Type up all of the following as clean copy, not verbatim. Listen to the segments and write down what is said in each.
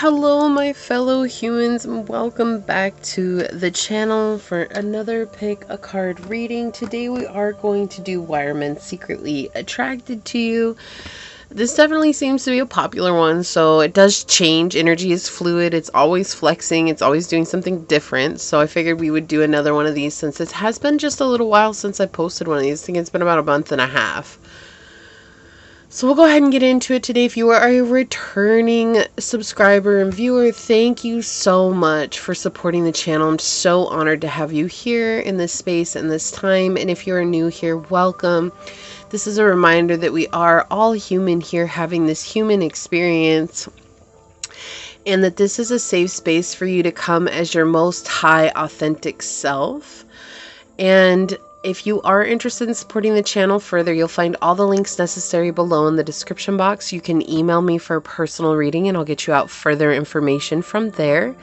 Hello my fellow humans, and welcome back to the channel for another pick a card reading. Today we are going to do Why Are Men Secretly Attracted to You. This definitely seems to be a popular one, so it does change. Energy is fluid, it's always flexing, it's always doing something different. So I figured we would do another one of these since it has been just a little while since I posted one of these. I think it's been about a month and a half. So we'll go ahead and get into it today. If you are a returning subscriber and viewer, thank you so much for supporting the channel. I'm so honored to have you here in this space and this time. And if you're new here, welcome. This is a reminder that we are all human here having this human experience, and that this is a safe space for you to come as your most high authentic self. And if you are interested in supporting the channel further, you'll find all the links necessary below in the description box. You can email me for a personal reading and I'll get you out further information from there.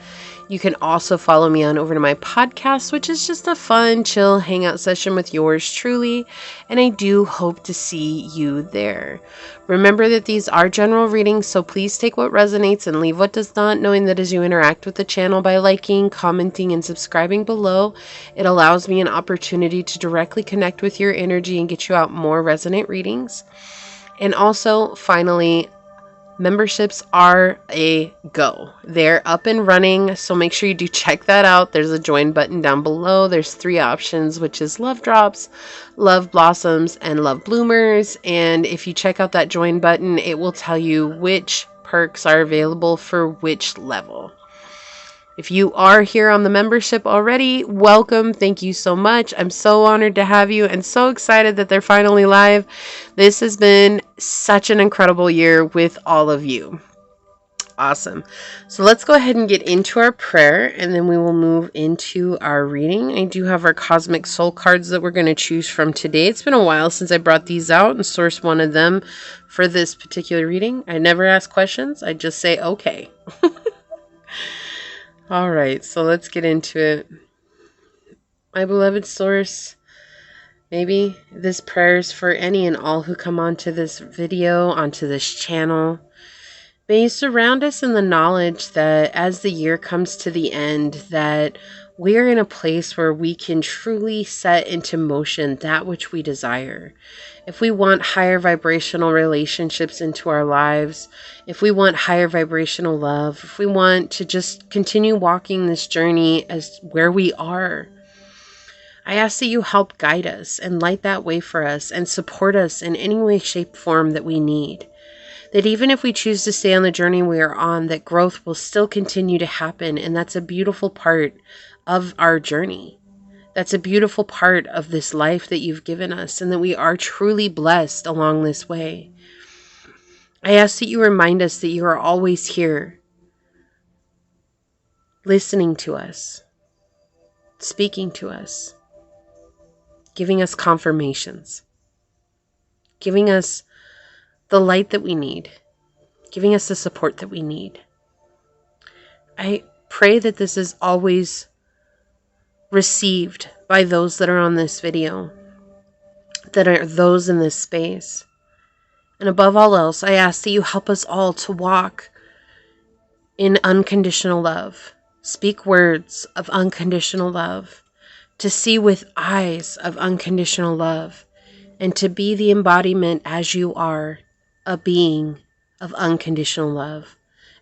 You can also follow me on over to my podcast, which is just a fun, chill hangout session with yours truly. And I do hope to see you there. Remember that these are general readings, so please take what resonates and leave what does not, knowing that as you interact with the channel by liking, commenting, and subscribing below, it allows me an opportunity to directly connect with your energy and get you out more resonant readings. And also, finally, memberships are a go. They're up and running, so make sure you do check that out. There's a join button down below. There's 3 options, which is Love Drops, Love Blossoms, and Love Bloomers. And if you check out that join button, it will tell you which perks are available for which level. If you are here on the membership already, welcome. Thank you so much. I'm so honored to have you and so excited that they're finally live. This has been such an incredible year with all of you. Awesome. So let's go ahead and get into our prayer and then we will move into our reading. I do have our cosmic soul cards that we're going to choose from today. It's been a while since I brought these out and sourced one of them for this particular reading. I never ask questions. I just say, okay. All right, so let's get into it. My beloved source, maybe this prayer is for any and all who come onto this video, onto this channel. May you surround us in the knowledge that as the year comes to the end, that we're in a place where we can truly set into motion that which we desire. If we want higher vibrational relationships into our lives, if we want higher vibrational love, if we want to just continue walking this journey as where we are, I ask that you help guide us and light that way for us and support us in any way, shape, form that we need. That even if we choose to stay on the journey we are on, that growth will still continue to happen, and that's a beautiful part of our journey. That's a beautiful part of this life that you've given us, and that we are truly blessed along this way. I ask that you remind us that you are always here, listening to us, speaking to us, giving us confirmations, giving us the light that we need, giving us the support that we need. I pray that this is always received by those that are on this video, that are those in this space. And above all else, I ask that you help us all to walk in unconditional love, speak words of unconditional love, to see with eyes of unconditional love, and to be the embodiment as you are, a being of unconditional love.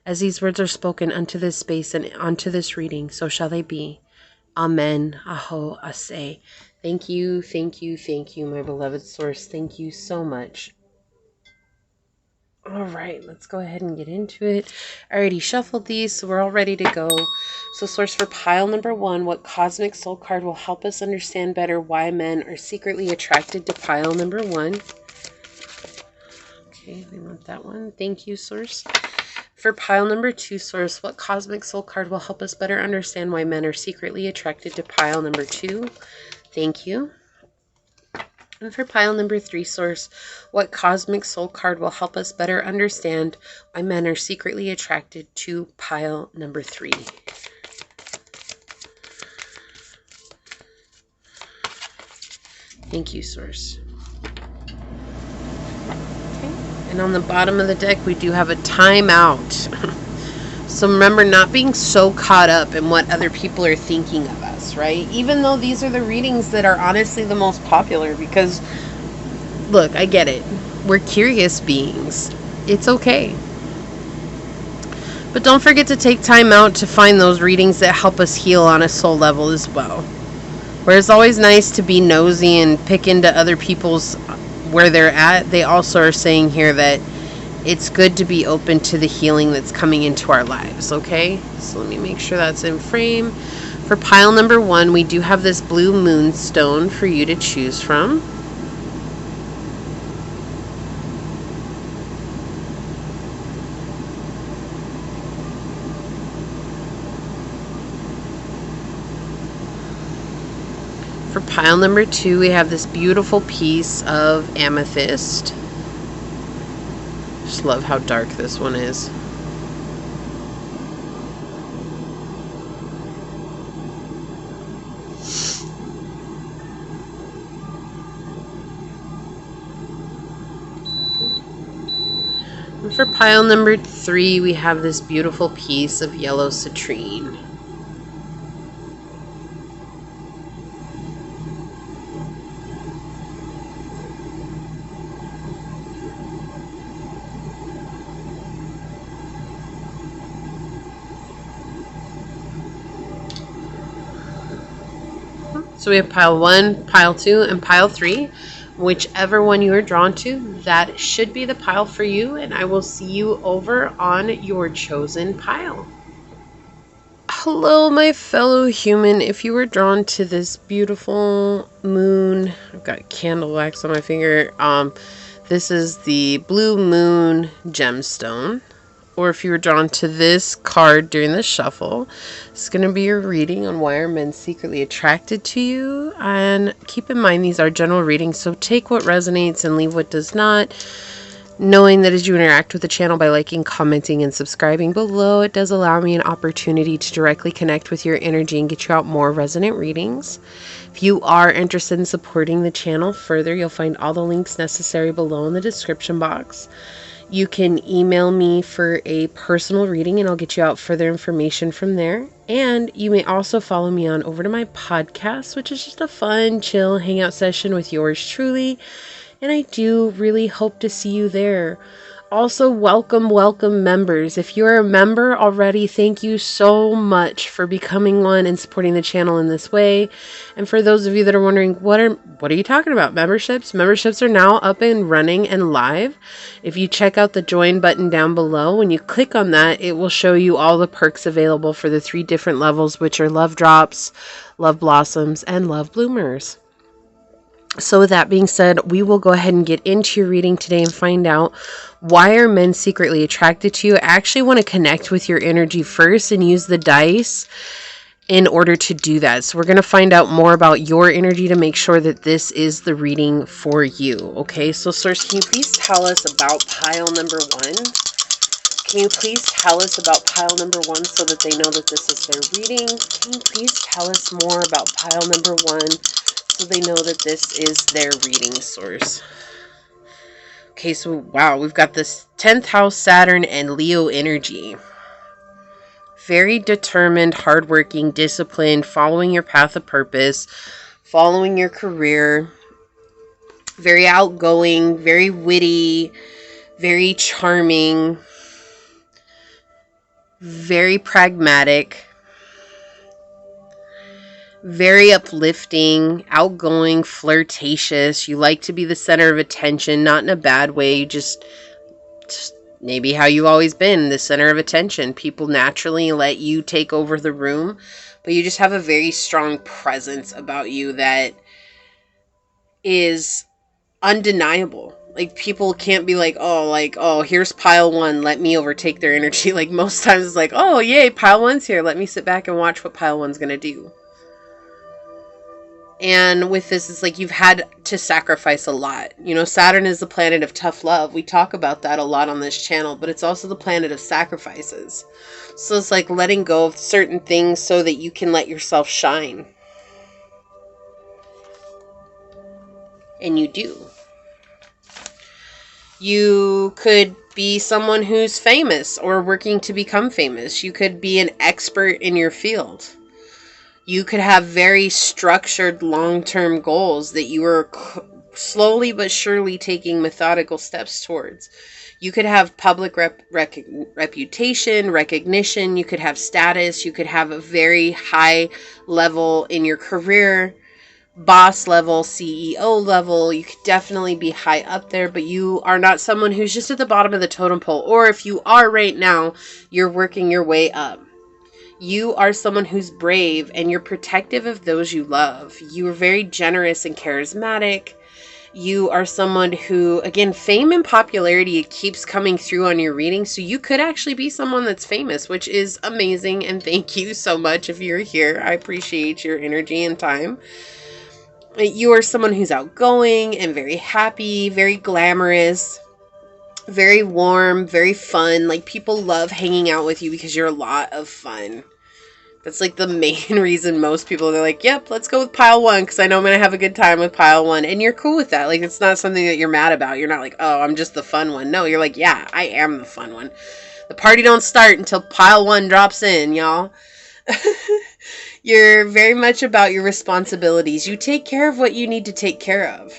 As these words are spoken unto this space and unto this reading, so shall they be. Amen. Aho ase. Thank you, thank you, thank you, my beloved source. Thank you so much. All right, let's go ahead and get into it. I already shuffled these, so we're all ready to go. So source for pile number 1, what cosmic soul card will help us understand better why men are secretly attracted to pile number 1? Okay, we want that one. Thank you, source. For pile number 2, source, what cosmic soul card will help us better understand why men are secretly attracted to pile number 2? Thank you. And for pile number 3, source, what cosmic soul card will help us better understand why men are secretly attracted to pile number 3? Thank you, source. Okay. And on the bottom of the deck, we do have a timeout. So remember, not being so caught up in what other people are thinking of us, right? Even though these are the readings that are honestly the most popular, because, look, I get it. We're curious beings. It's okay. But don't forget to take time out to find those readings that help us heal on a soul level as well. Where it's always nice to be nosy and pick into other people's where they're at, they also are saying here that it's good to be open to the healing that's coming into our lives, okay? So let me make sure that's in frame. For pile number 1, we do have this blue moonstone for you to choose from. For pile number 2, we have this beautiful piece of amethyst. Just love how dark this one is. And for pile number 3, we have this beautiful piece of yellow citrine. So we have pile 1, pile 2, and pile 3. Whichever one you are drawn to, that should be the pile for you, and I will see you over on your chosen pile. Hello, my fellow human. If you were drawn to this beautiful moon, I've got candle wax on my finger. This is the blue moon gemstone. Or if you were drawn to this card during the shuffle, it's going to be your reading on why are men secretly attracted to you. And keep in mind, these are general readings, so take what resonates and leave what does not. Knowing that as you interact with the channel by liking, commenting, and subscribing below, it does allow me an opportunity to directly connect with your energy and get you out more resonant readings. If you are interested in supporting the channel further, you'll find all the links necessary below in the description box. You can email me for a personal reading and I'll get you out further information from there. And you may also follow me on over to my podcast, which is just a fun, chill hangout session with yours truly. And I do really hope to see you there. Also, welcome members. If you're a member already, thank you so much for becoming one and supporting the channel in this way. And for those of you that are wondering, what are you talking about? Memberships? Memberships are now up and running and live. If you check out the join button down below, when you click on that, it will show you all the perks available for the 3 different levels, which are Love Drops, Love Blossoms, and Love Bloomers. So with that being said, we will go ahead and get into your reading today and find out why are men secretly attracted to you. I actually want to connect with your energy first and use the dice in order to do that. So we're going to find out more about your energy to make sure that this is the reading for you. Okay, so Source, can you please tell us about pile number 1? Can you please tell us about pile number 1 so that they know that this is their reading? Can you please tell us more about pile number 1? So they know that this is their reading, Source. Okay, so wow, we've got this 10th house Saturn and Leo energy. Very determined, hardworking, disciplined, following your path of purpose, following your career. Very outgoing, very witty, very charming, very pragmatic. Very uplifting, outgoing, flirtatious. You like to be the center of attention, not in a bad way. You just maybe how you always been, the center of attention. People naturally let you take over the room, but you just have a very strong presence about you that is undeniable. Like, people can't be like, oh, here's pile 1, let me overtake their energy. Like, most times it's like, oh, yay, pile 1's here. Let me sit back and watch what pile 1's gonna do. And with this, it's like you've had to sacrifice a lot. You know, Saturn is the planet of tough love. We talk about that a lot on this channel, but it's also the planet of sacrifices. So it's like letting go of certain things so that you can let yourself shine. And you do. You could be someone who's famous or working to become famous. You could be an expert in your field. You could have very structured long-term goals that you are slowly but surely taking methodical steps towards. You could have public reputation, recognition. You could have status. You could have a very high level in your career, boss level, CEO level. You could definitely be high up there, but you are not someone who's just at the bottom of the totem pole. Or if you are right now, you're working your way up. You are someone who's brave and you're protective of those you love. You are very generous and charismatic. You are someone who, again, fame and popularity, it keeps coming through on your reading. So you could actually be someone that's famous, which is amazing. And thank you so much if you're here. I appreciate your energy and time. You are someone who's outgoing and very happy, very glamorous, very warm, very fun. Like, people love hanging out with you because you're a lot of fun. That's like the main reason most people, they're like, yep, let's go with pile one because I know I'm going to have a good time with pile one. And you're cool with that. Like, it's not something that you're mad about. You're not like, oh, I'm just the fun one. No, you're like, yeah, I am the fun one. The party don't start until pile one drops in, y'all. You're very much about your responsibilities. You take care of what you need to take care of,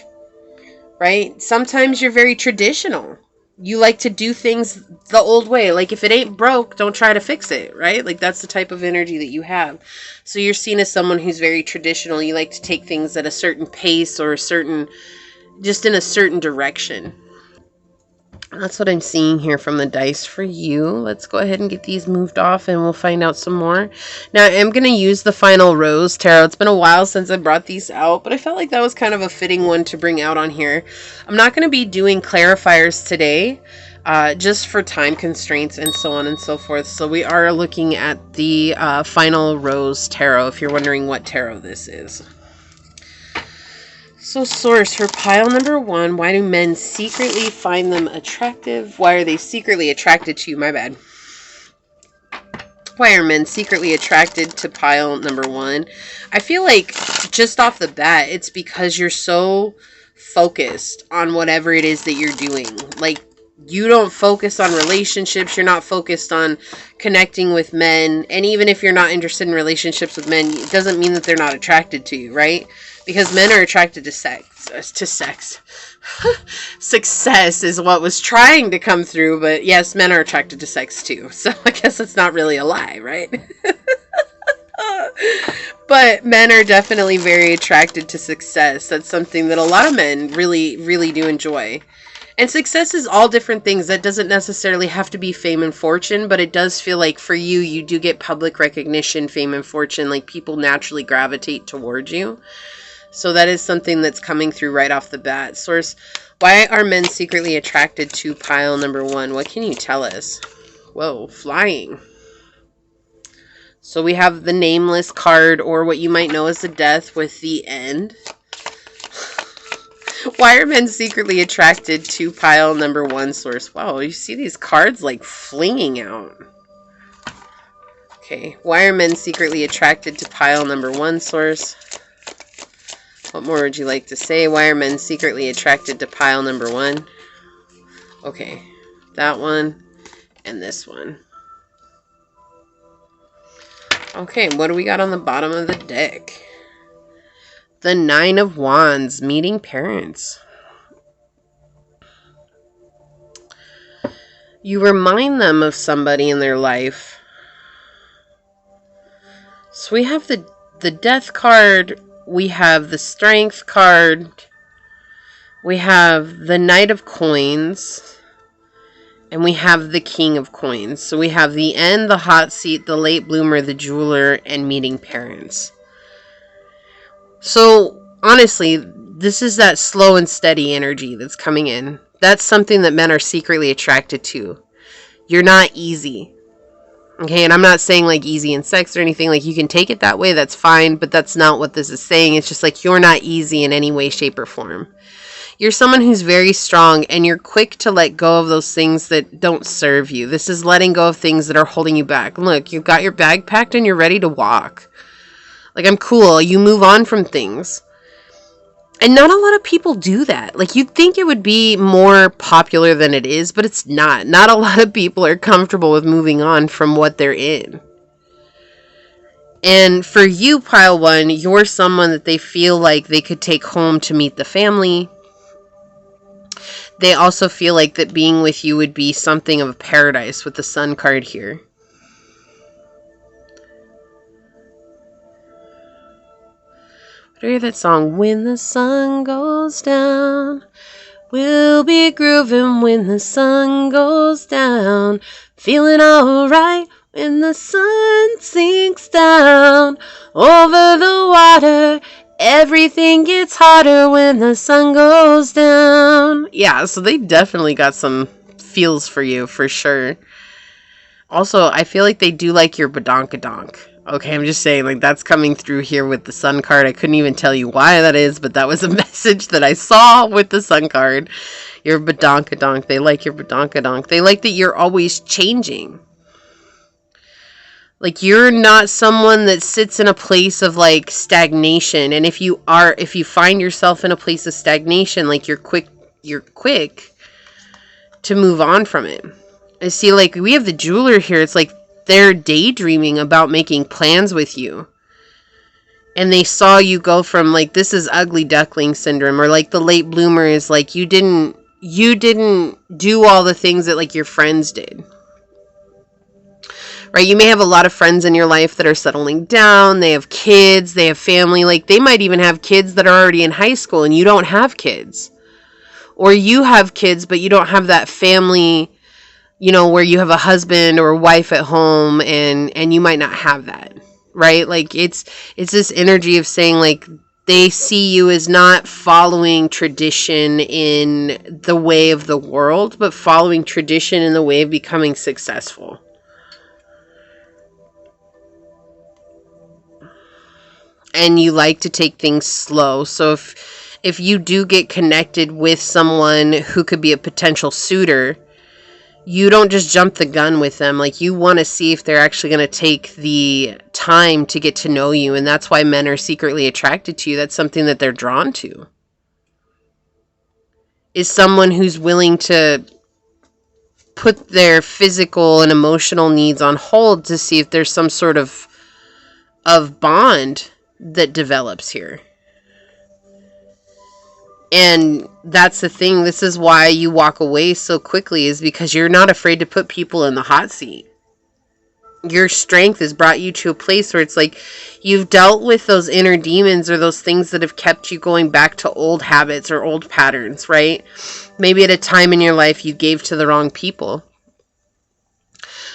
right? Sometimes you're very traditional. You like to do things the old way. Like, if it ain't broke, don't try to fix it, right? Like, that's the type of energy that you have. So you're seen as someone who's very traditional. You like to take things at a certain pace or just in a certain direction. That's what I'm seeing here from the dice for you. Let's go ahead and get these moved off and we'll find out some more. Now, I am going to use the Final Rose Tarot. It's been a while since I brought these out, but I felt like that was kind of a fitting one to bring out on here. I'm not going to be doing clarifiers today, just for time constraints and so on and so forth. So we are looking at the Final Rose Tarot, if you're wondering what tarot this is. So, source for pile number one, why do men secretly find them attractive? Why are they secretly attracted to you? My bad. Why are men secretly attracted to pile number one? I feel like just off the bat, it's because you're so focused on whatever it is that you're doing. Like, you don't focus on relationships. You're not focused on connecting with men. And even if you're not interested in relationships with men, it doesn't mean that they're not attracted to you, right? Because men are attracted to sex. Success is what was trying to come through, but yes, men are attracted to sex too. So I guess it's not really a lie, right? But men are definitely very attracted to success. That's something that a lot of men really, really do enjoy. And success is all different things. That doesn't necessarily have to be fame and fortune, but it does feel like for you, you do get public recognition, fame and fortune. Like, people naturally gravitate towards you. So that is something that's coming through right off the bat. Source, why are men secretly attracted to pile number one? What can you tell us? Whoa, flying. So we have the nameless card, or what you might know as the death with the end. Why are men secretly attracted to pile number one, source? Wow, you see these cards like flinging out. Okay, why are men secretly attracted to pile number one, source? What more would you like to say? Why are men secretly attracted to pile number one? Okay, that one and this one. Okay, what do we got on the bottom of the deck? The Nine of Wands, meeting parents. You remind them of somebody in their life. So we have the Death card. We have the Strength card. We have the Knight of Coins. And we have the King of Coins. So we have the end, the hot seat, the late bloomer, the jeweler, and meeting parents. So, honestly, this is that slow and steady energy that's coming in. That's something that men are secretly attracted to. You're not easy. Okay, and I'm not saying like easy in sex or anything. Like, you can take it that way, that's fine, but that's not what this is saying. It's just like you're not easy in any way, shape, or form. You're someone who's very strong, and you're quick to let go of those things that don't serve you. This is letting go of things that are holding you back. Look, you've got your bag packed and you're ready to walk. Like, I'm cool. You move on from things. And not a lot of people do that. Like, you'd think it would be more popular than it is, but it's not. Not a lot of people are comfortable with moving on from what they're in. And for you, pile one, you're someone that they feel like they could take home to meet the family. They also feel like that being with you would be something of a paradise with the Sun card here. Do you hear that song? When the sun goes down, we'll be grooving when the sun goes down. Feeling alright when the sun sinks down over the water. Everything gets harder when the sun goes down. Yeah, so they definitely got some feels for you, for sure. Also, I feel like they do like your badonkadonk. Okay, I'm just saying, like, that's coming through here with the Sun card. I couldn't even tell you why that is, but that was a message that I saw with the Sun card. Your badonkadonk. They like your badonkadonk. They like that you're always changing. Like, you're not someone that sits in a place of, like, stagnation. And if you find yourself in a place of stagnation, like, you're quick to move on from it. I see, like, we have the jeweler here. It's like they're daydreaming about making plans with you. And they saw you go from, like, this is ugly duckling syndrome, or like the late bloomer is like you didn't do all the things that, like, your friends did. Right? You may have a lot of friends in your life that are settling down. They have kids, they have family. Like, they might even have kids that are already in high school and you don't have kids. Or you have kids, but you don't have that family, you know, where you have a husband or a wife at home, and you might not have that, right? Like, it's this energy of saying, like, they see you as not following tradition in the way of the world, but following tradition in the way of becoming successful. And you like to take things slow. So if you do get connected with someone who could be a potential suitor, you don't just jump the gun with them. Like, you want to see if they're actually going to take the time to get to know you. And that's why men are secretly attracted to you. That's something that they're drawn to. Is someone who's willing to put their physical and emotional needs on hold to see if there's some sort of bond that develops here. And that's the thing. This is why you walk away so quickly, is because you're not afraid to put people in the hot seat. Your strength has brought you to a place where it's like you've dealt with those inner demons, or those things that have kept you going back to old habits or old patterns, right? Maybe at a time in your life you gave to the wrong people.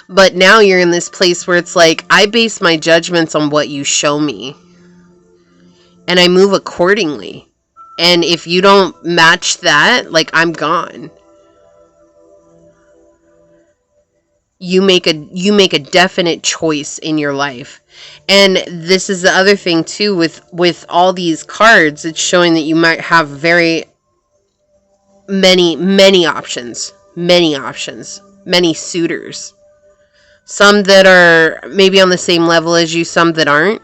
But now you're in this place where it's like, I base my judgments on what you show me. And I move accordingly. And if you don't match that, like, I'm gone. You make a definite choice in your life. And this is the other thing too, with all these cards, it's showing that you might have very many options, many suitors. Some that are maybe on the same level as you, some that aren't.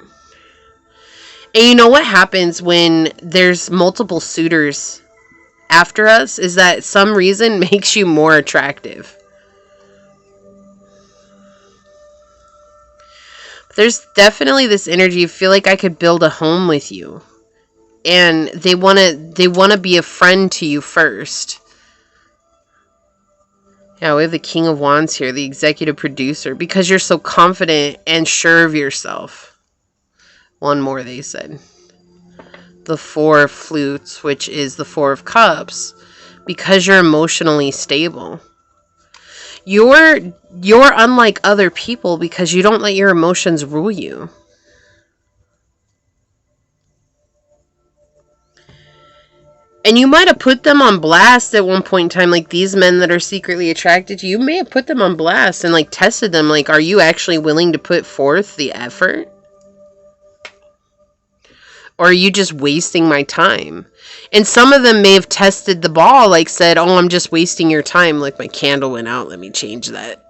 And you know what happens when there's multiple suitors after us is that some reason makes you more attractive. There's definitely this energy. You feel like I could build a home with you. And they want to be a friend to you first. Yeah, we have the King of Wands here, the executive producer, because you're so confident and sure of yourself. One more, they said. The Four of Flutes, which is the Four of Cups, because you're emotionally stable. You're unlike other people because you don't let your emotions rule you. And you might have put them on blast at one point in time, like these men that are secretly attracted to you. You may have put them on blast and, like, tested them, like, are you actually willing to put forth the effort? Or are you just wasting my time? And some of them may have tested the ball, like said, oh, I'm just wasting your time. Like, my candle went out. Let me change that.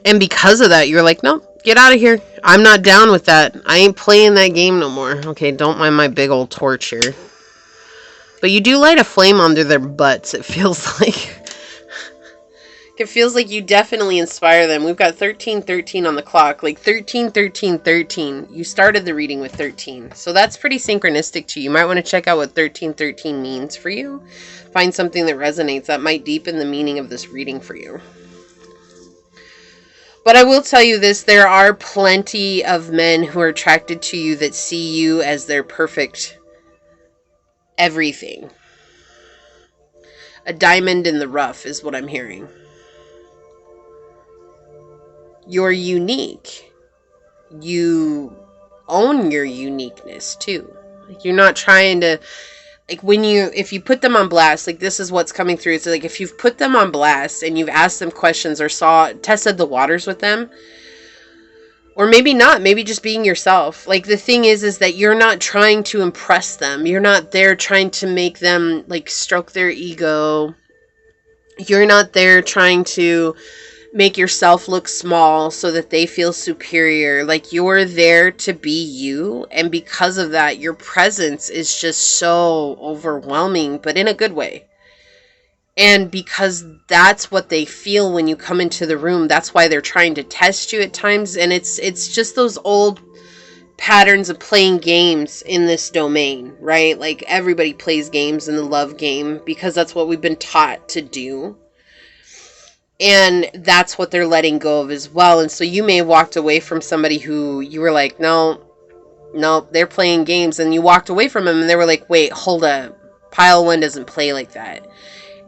And because of that, you're like, no, get out of here. I'm not down with that. I ain't playing that game no more. Okay, don't mind my big old torch here. But you do light a flame under their butts, it feels like. It feels like you definitely inspire them. We've got 1313 on the clock. Like 131313. You started the reading with 13. So that's pretty synchronistic to you. You might want to check out what 1313 means for you. Find something that resonates. That might deepen the meaning of this reading for you. But I will tell you this. There are plenty of men who are attracted to you that see you as their perfect everything. A diamond in the rough is what I'm hearing. You're unique. You own your uniqueness too. Like you're not trying to, like if you put them on blast, like this is what's coming through. It's like if you've put them on blast and you've asked them questions or tested the waters with them, or maybe not, maybe just being yourself. Like the thing is that you're not trying to impress them. You're not there trying to make them like stroke their ego. You're not there trying to make yourself look small so that they feel superior. Like you're there to be you. And because of that, your presence is just so overwhelming, but in a good way. And because that's what they feel when you come into the room, that's why they're trying to test you at times. And it's just those old patterns of playing games in this domain, right? Like everybody plays games in the love game because that's what we've been taught to do. And that's what they're letting go of as well. And so you may have walked away from somebody who you were like, no, they're playing games. And you walked away from them and they were like, wait, hold up. Pile one doesn't play like that.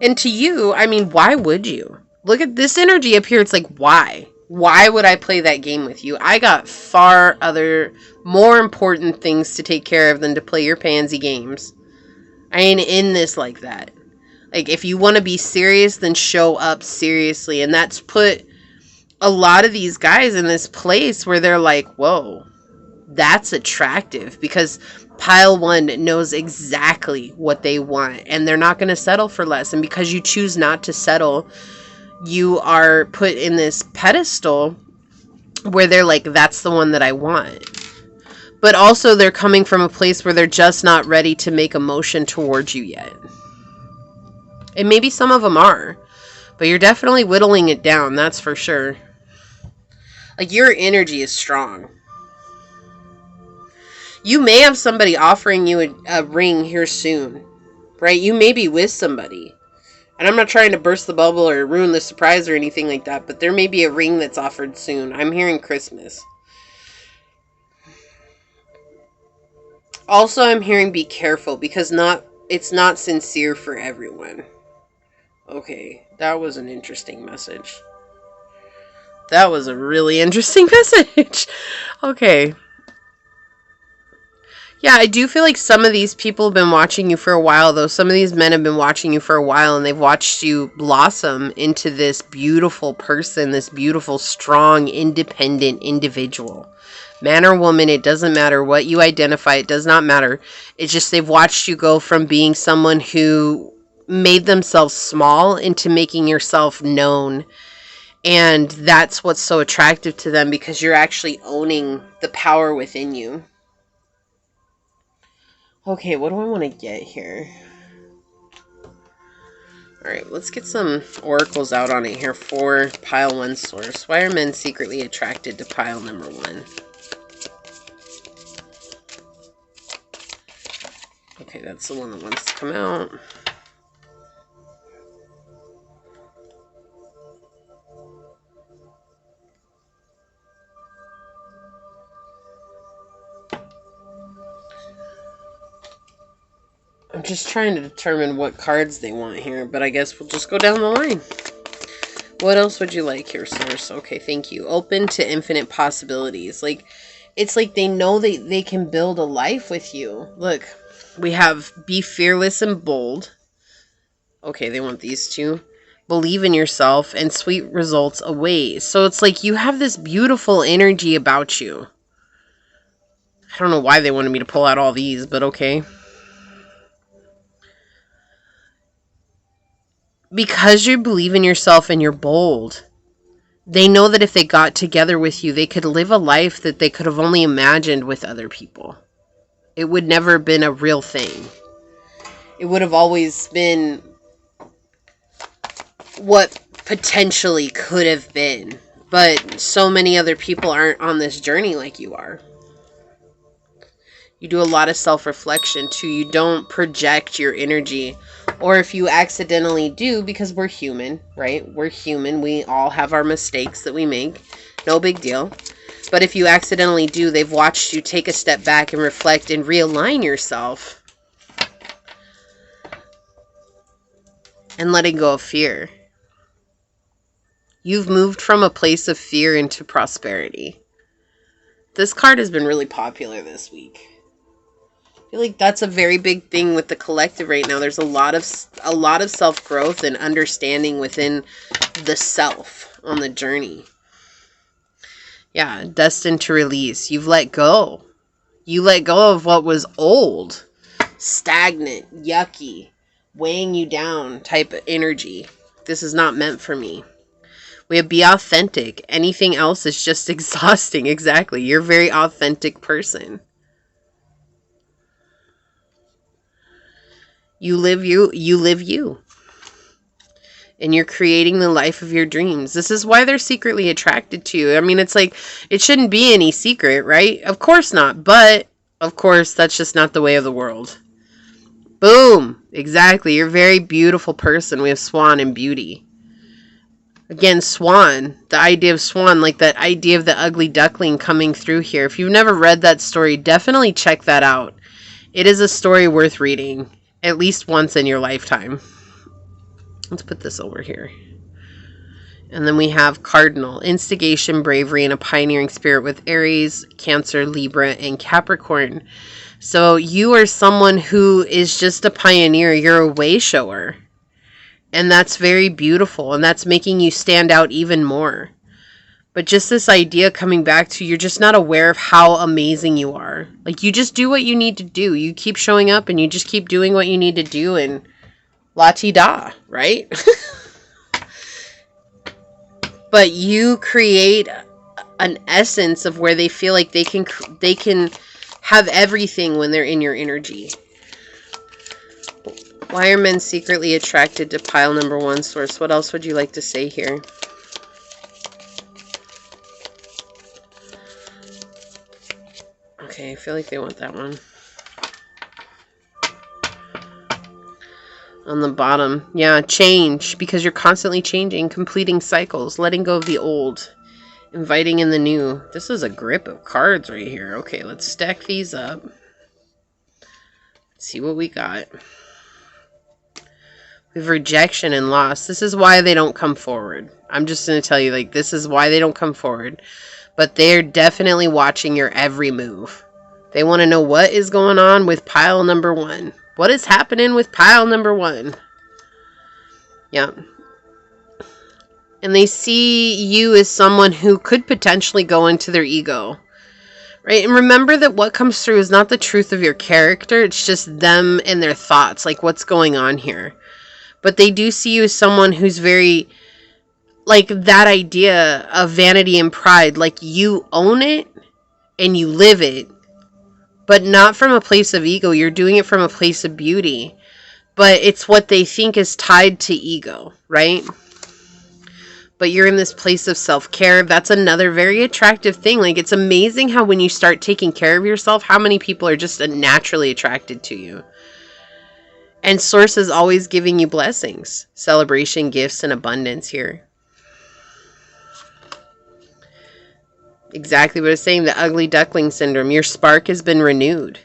And to you, I mean, why would you? Look at this energy up here. It's like, why? Why would I play that game with you? I got far other, more important things to take care of than to play your pansy games. I ain't in this like that. Like, if you want to be serious, then show up seriously. And that's put a lot of these guys in this place where they're like, whoa, that's attractive. Because pile one knows exactly what they want. And they're not going to settle for less. And because you choose not to settle, you are put in this pedestal where they're like, that's the one that I want. But also they're coming from a place where they're just not ready to make a motion towards you yet. And maybe some of them are, but you're definitely whittling it down, that's for sure. Like, your energy is strong. You may have somebody offering you a ring here soon, right? You may be with somebody. And I'm not trying to burst the bubble or ruin the surprise or anything like that, but there may be a ring that's offered soon. I'm hearing Christmas. Also, I'm hearing be careful, because it's not sincere for everyone. Okay, that was an interesting message. That was a really interesting message. Okay. Yeah, I do feel like some of these people have been watching you for a while, though. Some of these men have been watching you for a while, and they've watched you blossom into this beautiful person, this beautiful, strong, independent individual. Man or woman, it doesn't matter what you identify. It does not matter. It's just they've watched you go from being someone who made themselves small into making yourself known. And that's what's so attractive to them, because you're actually owning the power within you. Okay, what do I want to get here? Alright, let's get some oracles out on it here for pile one source. Why are men secretly attracted to pile number one? Okay, that's the one that wants to come out. I'm just trying to determine what cards they want here, but I guess we'll just go down the line. What else would you like here, source? Okay, thank you. Open to infinite possibilities. Like, it's like they know they can build a life with you. Look, we have be fearless and bold. Okay, they want these two. Believe in yourself, and sweet results await. So it's like you have this beautiful energy about you. I don't know why they wanted me to pull out all these, but okay. Because you believe in yourself and you're bold, They know that if they got together with you, they could live a life that they could have only imagined with other people. It would never have been a real thing. It would have always been what potentially could have been. But so many other people aren't on this journey like you are. You do a lot of self-reflection too. You don't project your energy. Or if you accidentally do, because we're human, right? We're human. We all have our mistakes that we make. No big deal. But if you accidentally do, they've watched you take a step back and reflect and realign yourself. And letting go of fear. You've moved from a place of fear into prosperity. This card has been really popular this week. I feel like that's a very big thing with the collective right now. There's a lot of self-growth and understanding within the self on the journey. Yeah, destined to release. You've let go. You let go of what was old, stagnant, yucky, weighing you down type of energy. This is not meant for me. We have be authentic. Anything else is just exhausting. Exactly. You're a very authentic person. You live you. And you're creating the life of your dreams. This is why they're secretly attracted to you. I mean, it's like, it shouldn't be any secret, right? Of course not. But, of course, that's just not the way of the world. Boom. Exactly. You're a very beautiful person. We have swan and beauty. Again, swan. The idea of swan, like that idea of the ugly duckling coming through here. If you've never read that story, definitely check that out. It is a story worth reading. At least once in your lifetime. Let's put this over here. And then we have Cardinal. Instigation, bravery, and a pioneering spirit with Aries, Cancer, Libra, and Capricorn. So you are someone who is just a pioneer. You're a way shower. And that's very beautiful. And that's making you stand out even more. But just this idea coming back to, you're just not aware of how amazing you are. Like, you just do what you need to do. You keep showing up and you just keep doing what you need to do, and la-ti-da, right? But you create an essence of where they feel like they can have everything when they're in your energy. Why are men secretly attracted to pile number one, source? What else would you like to say here? Okay, I feel like they want that one. On the bottom, yeah, change, because you're constantly changing, completing cycles, letting go of the old, inviting in the new. This is a grip of cards right here. Okay, let's stack these up. See what we got. We have rejection and loss. This is why they don't come forward. I'm just going to tell you, like, this is why they don't come forward. But they're definitely watching your every move. They want to know what is going on with pile number one. What is happening with pile number one? Yeah. And they see you as someone who could potentially go into their ego. Right? And remember that what comes through is not the truth of your character. It's just them and their thoughts. Like, what's going on here? But they do see you as someone who's very, like, that idea of vanity and pride. Like, you own it and you live it. But not from a place of ego. You're doing it from a place of beauty. But it's what they think is tied to ego, right? But you're in this place of self-care. That's another very attractive thing. Like, it's amazing how when you start taking care of yourself, how many people are just naturally attracted to you. And Source is always giving you blessings, celebration, gifts, and abundance here. Exactly what I was saying, the ugly duckling syndrome. Your spark has been renewed.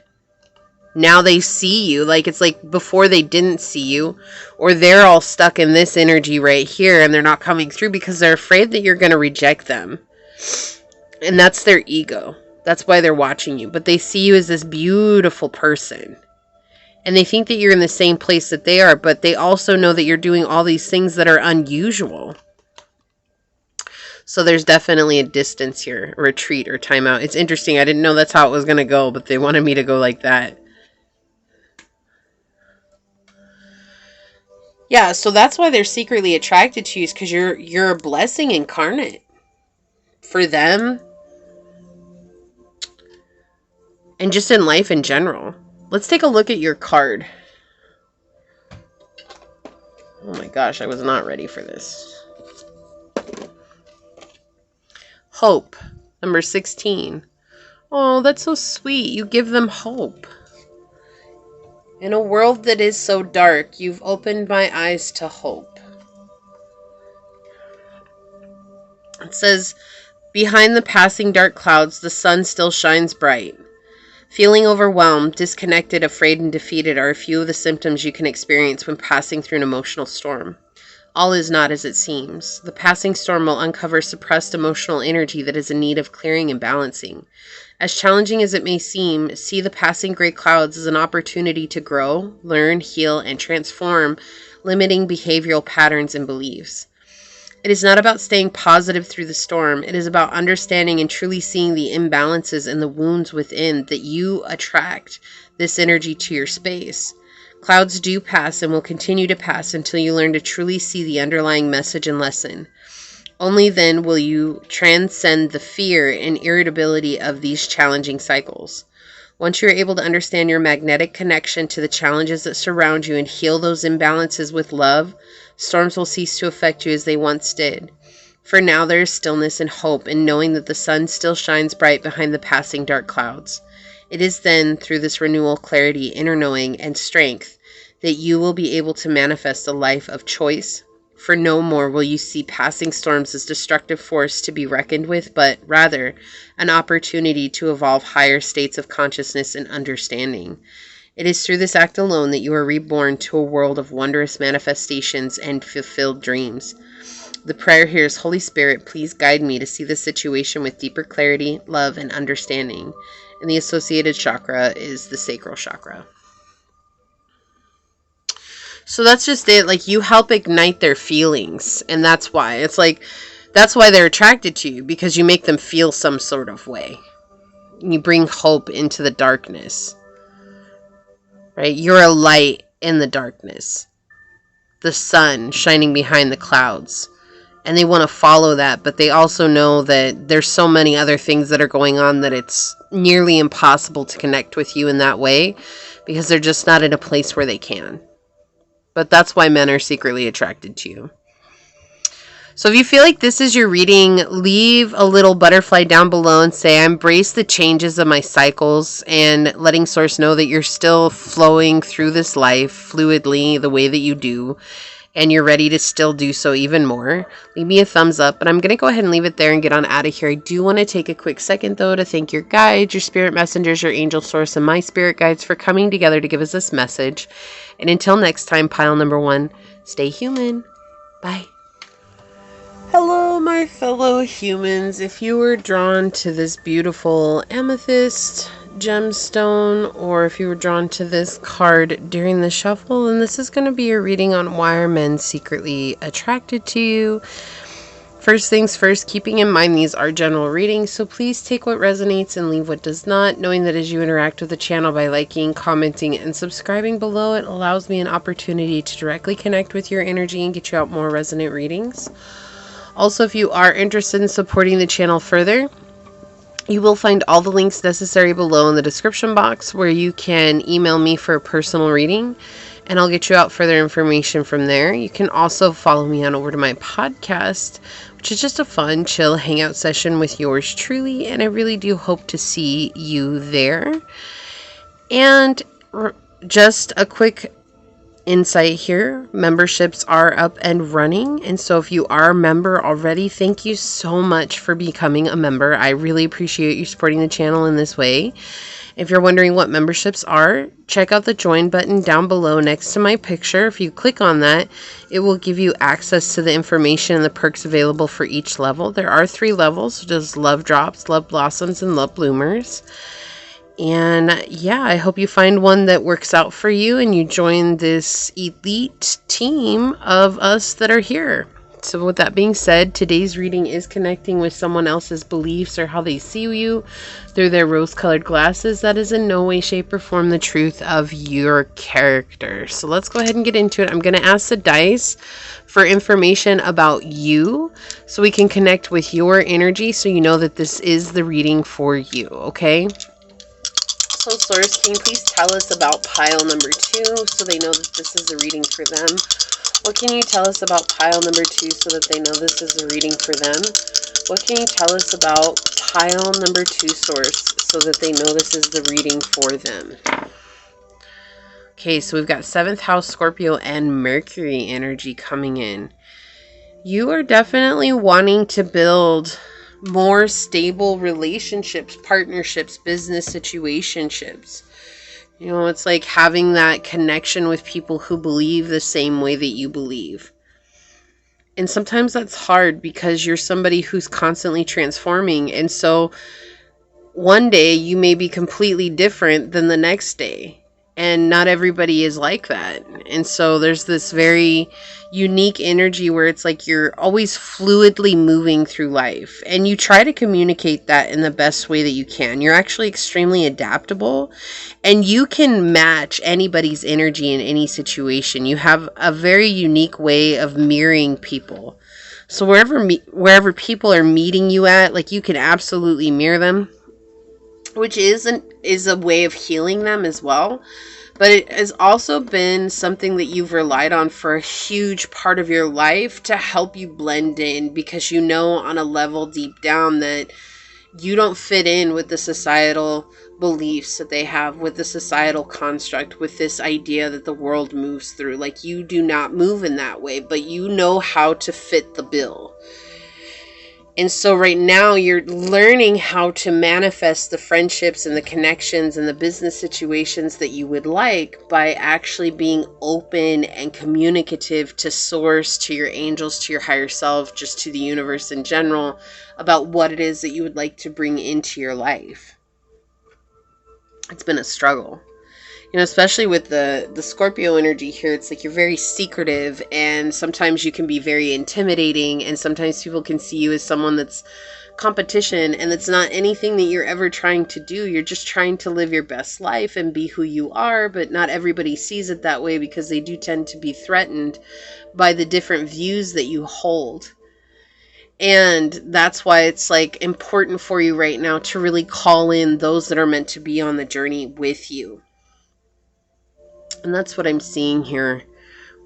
Now they see you. Like, it's like before they didn't see you, or they're all stuck in this energy right here and they're not coming through because they're afraid that you're going to reject them. And that's their ego. That's why they're watching you. But they see you as this beautiful person. And they think that you're in the same place that they are, but they also know that you're doing all these things that are unusual. So there's definitely a distance here, a retreat or timeout. It's interesting. I didn't know that's how it was going to go, but they wanted me to go like that. Yeah, so that's why they're secretly attracted to you, is because you're a blessing incarnate. for them and just in life in general. Let's take a look at your card. Oh my gosh, I was not ready for this. Hope, number 16. Oh, that's so sweet. You give them hope. In a world that is so dark, you've opened my eyes to hope. It says, behind the passing dark clouds, the sun still shines bright. Feeling overwhelmed, disconnected, afraid, and defeated are a few of the symptoms you can experience when passing through an emotional storm. All is not as it seems. The passing storm will uncover suppressed emotional energy that is in need of clearing and balancing. As challenging as it may seem, see the passing gray clouds as an opportunity to grow, learn, heal, and transform limiting behavioral patterns and beliefs. It is not about staying positive through the storm. It is about understanding and truly seeing the imbalances and the wounds within that you attract this energy to your space. Clouds do pass and will continue to pass until you learn to truly see the underlying message and lesson. Only then will you transcend the fear and irritability of these challenging cycles. Once you're able to understand your magnetic connection to the challenges that surround you and heal those imbalances with love, storms will cease to affect you as they once did. For now, there is stillness and hope in knowing that the sun still shines bright behind the passing dark clouds. It is then, through this renewal, clarity, inner knowing, and strength, that you will be able to manifest a life of choice. For no more will you see passing storms as destructive force to be reckoned with, but rather an opportunity to evolve higher states of consciousness and understanding. It is through this act alone that you are reborn to a world of wondrous manifestations and fulfilled dreams. The prayer here is, Holy Spirit, please guide me to see the situation with deeper clarity, love, and understanding. And the associated chakra is the sacral chakra. So that's just it. Like, you help ignite their feelings. And that's why. It's like, that's why they're attracted to you. Because you make them feel some sort of way. You bring hope into the darkness. Right? You're a light in the darkness. The sun shining behind the clouds. And they want to follow that. But they also know that there's so many other things that are going on that it's nearly impossible to connect with you in that way. Because they're just not in a place where they can. But that's why men are secretly attracted to you. So if you feel like this is your reading, leave a little butterfly down below and say, I embrace the changes of my cycles, and letting Source know that you're still flowing through this life fluidly the way that you do, and you're ready to still do so even more. Leave me a thumbs up, but I'm going to go ahead and leave it there and get on out of here. I do want to take a quick second, though, to thank your guides, your spirit messengers, your angel source, and my spirit guides for coming together to give us this message. And until next time, pile number 1, stay human. Bye. Hello, my fellow humans. If you were drawn to this beautiful amethyst gemstone, or if you were drawn to this card during the shuffle, then this is going to be your reading on why are men secretly attracted to you. First things first, keeping in mind these are general readings, so please take what resonates and leave what does not, knowing that as you interact with the channel by liking, commenting, and subscribing below, it allows me an opportunity to directly connect with your energy and get you out more resonant readings. Also, if you are interested in supporting the channel further, you will find all the links necessary below in the description box, where you can email me for a personal reading, and I'll get you out further information from there. You can also follow me on over to my podcast, which is just a fun, chill hangout session with yours truly, and I really do hope to see you there. And just a quick insight here, memberships are up and running, and so if you are a member already, thank you so much for becoming a member. I really appreciate you supporting the channel in this way. If you're wondering what memberships are, check out the join button down below next to my picture. If you click on that, it will give you access to the information and the perks available for each level. There are 3 levels, such as Love Drops, Love Blossoms, and Love Bloomers. And yeah, I hope you find one that works out for you and you join this elite team of us that are here. So with that being said, today's reading is connecting with someone else's beliefs or how they see you through their rose-colored glasses. That is in no way, shape, or form the truth of your character. So let's go ahead and get into it. I'm going to ask the dice for information about you so we can connect with your energy so you know that this is the reading for you, okay? So Source, can you please tell us about pile number 2 so they know that this is the reading for them? What can you tell us about pile number 2 so that they know this is the reading for them? What can you tell us about pile number 2, Source, so that they know this is the reading for them? Okay, so we've got 7th house Scorpio and Mercury energy coming in. You are definitely wanting to build more stable relationships, partnerships, business situationships. You know, it's like having that connection with people who believe the same way that you believe. And sometimes that's hard because you're somebody who's constantly transforming. And so one day you may be completely different than the next day. And not everybody is like that. And so there's this very unique energy where it's like you're always fluidly moving through life. And you try to communicate that in the best way that you can. You're actually extremely adaptable. And you can match anybody's energy in any situation. You have a very unique way of mirroring people. So wherever people are meeting you at, like you can absolutely mirror them. Which is a way of healing them as well. But it has also been something that you've relied on for a huge part of your life to help you blend in, because you know on a level deep down that you don't fit in with the societal beliefs that they have, with the societal construct, with this idea that the world moves through. Like, you do not move in that way, but you know how to fit the bill. And so right now you're learning how to manifest the friendships and the connections and the business situations that you would like by actually being open and communicative to Source, to your angels, to your higher self, just to the universe in general, about what it is that you would like to bring into your life. It's been a struggle. You know, especially with the Scorpio energy here, it's like you're very secretive, and sometimes you can be very intimidating, and sometimes people can see you as someone that's competition, and it's not anything that you're ever trying to do. You're just trying to live your best life and be who you are, but not everybody sees it that way because they do tend to be threatened by the different views that you hold. And that's why it's like important for you right now to really call in those that are meant to be on the journey with you. And that's what I'm seeing here,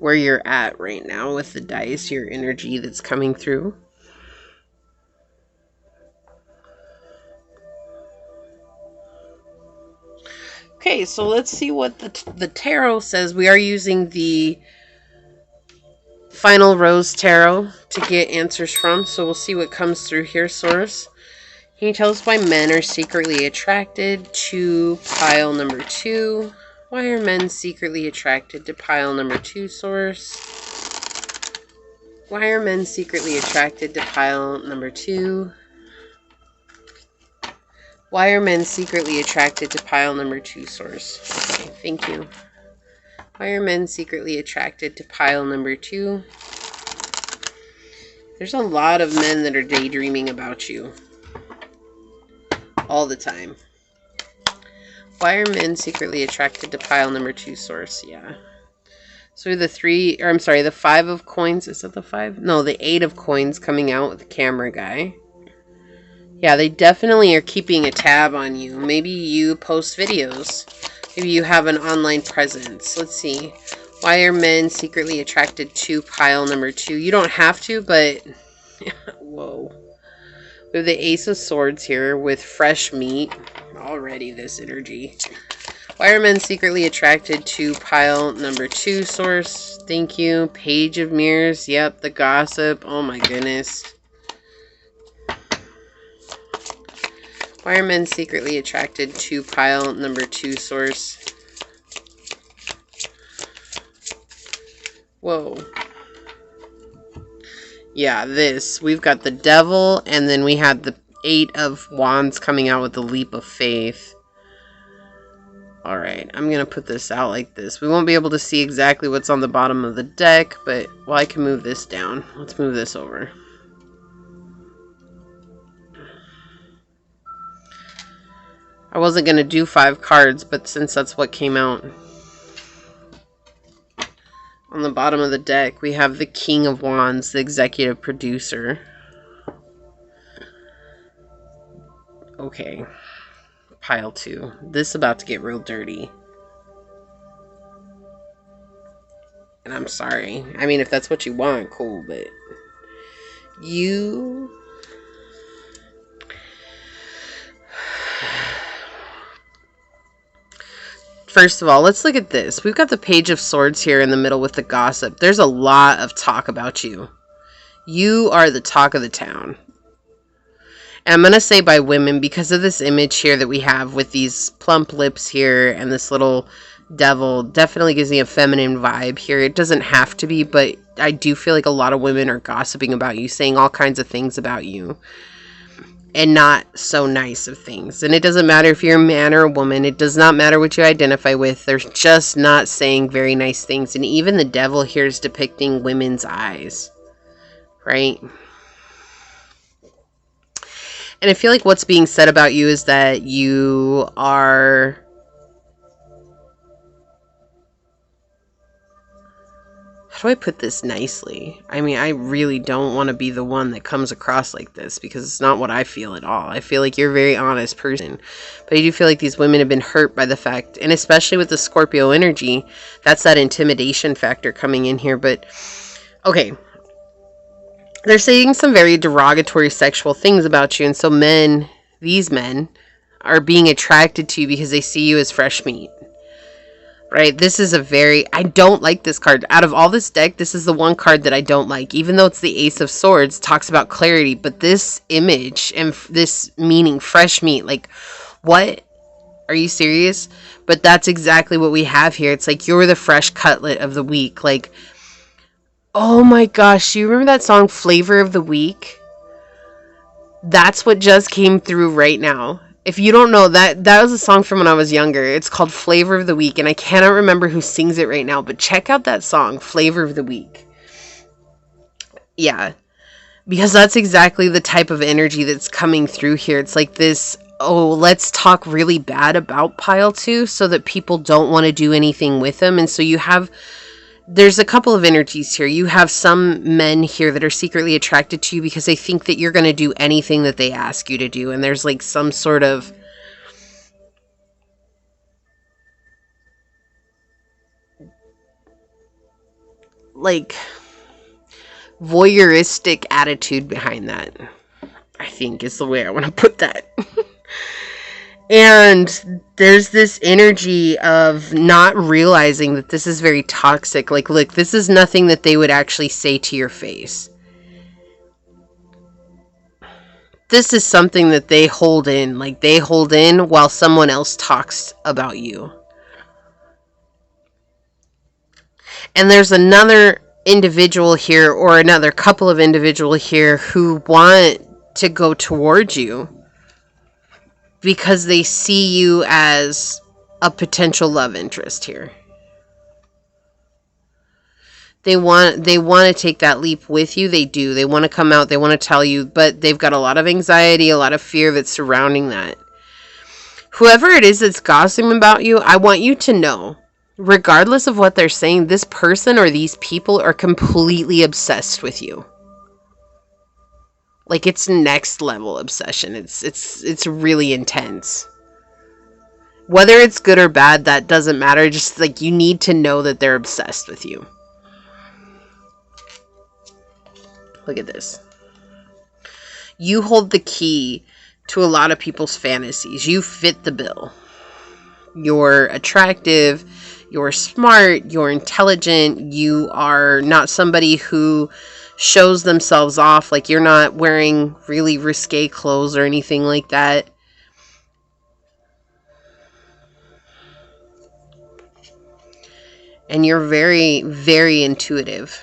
where you're at right now with the dice, your energy that's coming through. Okay, so let's see what the tarot says. We are using the Final Rose Tarot to get answers from, so we'll see what comes through here, Source. Can you tell us why men are secretly attracted to pile number 2? Why are men secretly attracted to pile number 2, Source? Why are men secretly attracted to pile number 2? Why are men secretly attracted to pile number 2, Source? Okay, thank you. Why are men secretly attracted to pile number 2? There's a lot of men that are daydreaming about you all the time. Why are men secretly attracted to pile number 2, Source? Yeah. So the 5 of coins. Is that the 5? No, the 8 of coins coming out with the camera guy. Yeah, they definitely are keeping a tab on you. Maybe you post videos. Maybe you have an online presence. Let's see. Why are men secretly attracted to pile number 2? You don't have to, but... Whoa. We have the Ace of Swords here with fresh meat. Already this energy. Why are men secretly attracted to pile number 2, Source? Thank you. Page of Mirrors. Yep, the gossip. Oh my goodness. Why are men secretly attracted to pile number 2, Source? Whoa. Yeah, this. We've got the Devil, and then we had the 8 of Wands coming out with the Leap of Faith. Alright, I'm going to put this out like this. We won't be able to see exactly what's on the bottom of the deck, but, well, I can move this down. Let's move this over. I wasn't going to do 5 cards, but since that's what came out. On the bottom of the deck, we have the King of Wands, the executive producer. Okay. Pile 2. This is about to get real dirty. And I'm sorry. I mean, if that's what you want, cool, but you... First of all, let's look at this. We've got the Page of Swords here in the middle with the gossip. There's a lot of talk about you. You are the talk of the town. And I'm going to say by women because of this image here that we have with these plump lips here and this little devil. Definitely gives me a feminine vibe here. It doesn't have to be, but I do feel like a lot of women are gossiping about you, saying all kinds of things about you. And not so nice of things. And it doesn't matter if you're a man or a woman. It does not matter what you identify with. They're just not saying very nice things. And even the devil here is depicting women's eyes. Right? And I feel like what's being said about you is that you are... How do I put this nicely? I mean, I really don't want to be the one that comes across like this because it's not what I feel at all. I feel like you're a very honest person. But I do feel like these women have been hurt by the fact, and especially with the Scorpio energy, that's that intimidation factor coming in here. But, okay. They're saying some very derogatory sexual things about you. And so men, these men, are being attracted to you because they see you as fresh meat. Right, this is a very... I don't like this card. Out of all this deck, this is the one card that I don't like. Even though it's the Ace of Swords, talks about clarity. But this image and this meaning, fresh meat, like, what? Are you serious? But that's exactly what we have here. It's like, you're the fresh cutlet of the week. Like, oh my gosh, you remember that song, Flavor of the Week? That's what just came through right now. If you don't know, that was a song from when I was younger. It's called Flavor of the Week, and I cannot remember who sings it right now, but check out that song, Flavor of the Week. Yeah, because that's exactly the type of energy that's coming through here. It's like this, oh, let's talk really bad about Pile 2 so that people don't want to do anything with them. And so you have... There's a couple of energies here. You have some men here that are secretly attracted to you because they think that you're going to do anything that they ask you to do. And there's like some sort of... like voyeuristic attitude behind that, I think is the way I want to put that. And there's this energy of not realizing that this is very toxic. Like, look, this is nothing that they would actually say to your face. This is something that they hold in. Like, they hold in while someone else talks about you. And there's another individual here, or another couple of individuals here, who want to go towards you because they see you as a potential love interest here. They want to take that leap with you. They do. They want to come out. They want to tell you, but they've got a lot of anxiety, a lot of fear that's surrounding that. Whoever it is that's gossiping about you, I want you to know, regardless of what they're saying, this person or these people are completely obsessed with you. Like, it's next level obsession. It's really intense. Whether it's good or bad, that doesn't matter. Just like, you need to know that they're obsessed with you. Look at this. You hold the key to a lot of people's fantasies. You fit the bill. You're attractive. You're smart. You're intelligent. You are not somebody who shows themselves off. Like, you're not wearing really risque clothes or anything like that. And you're very, very intuitive.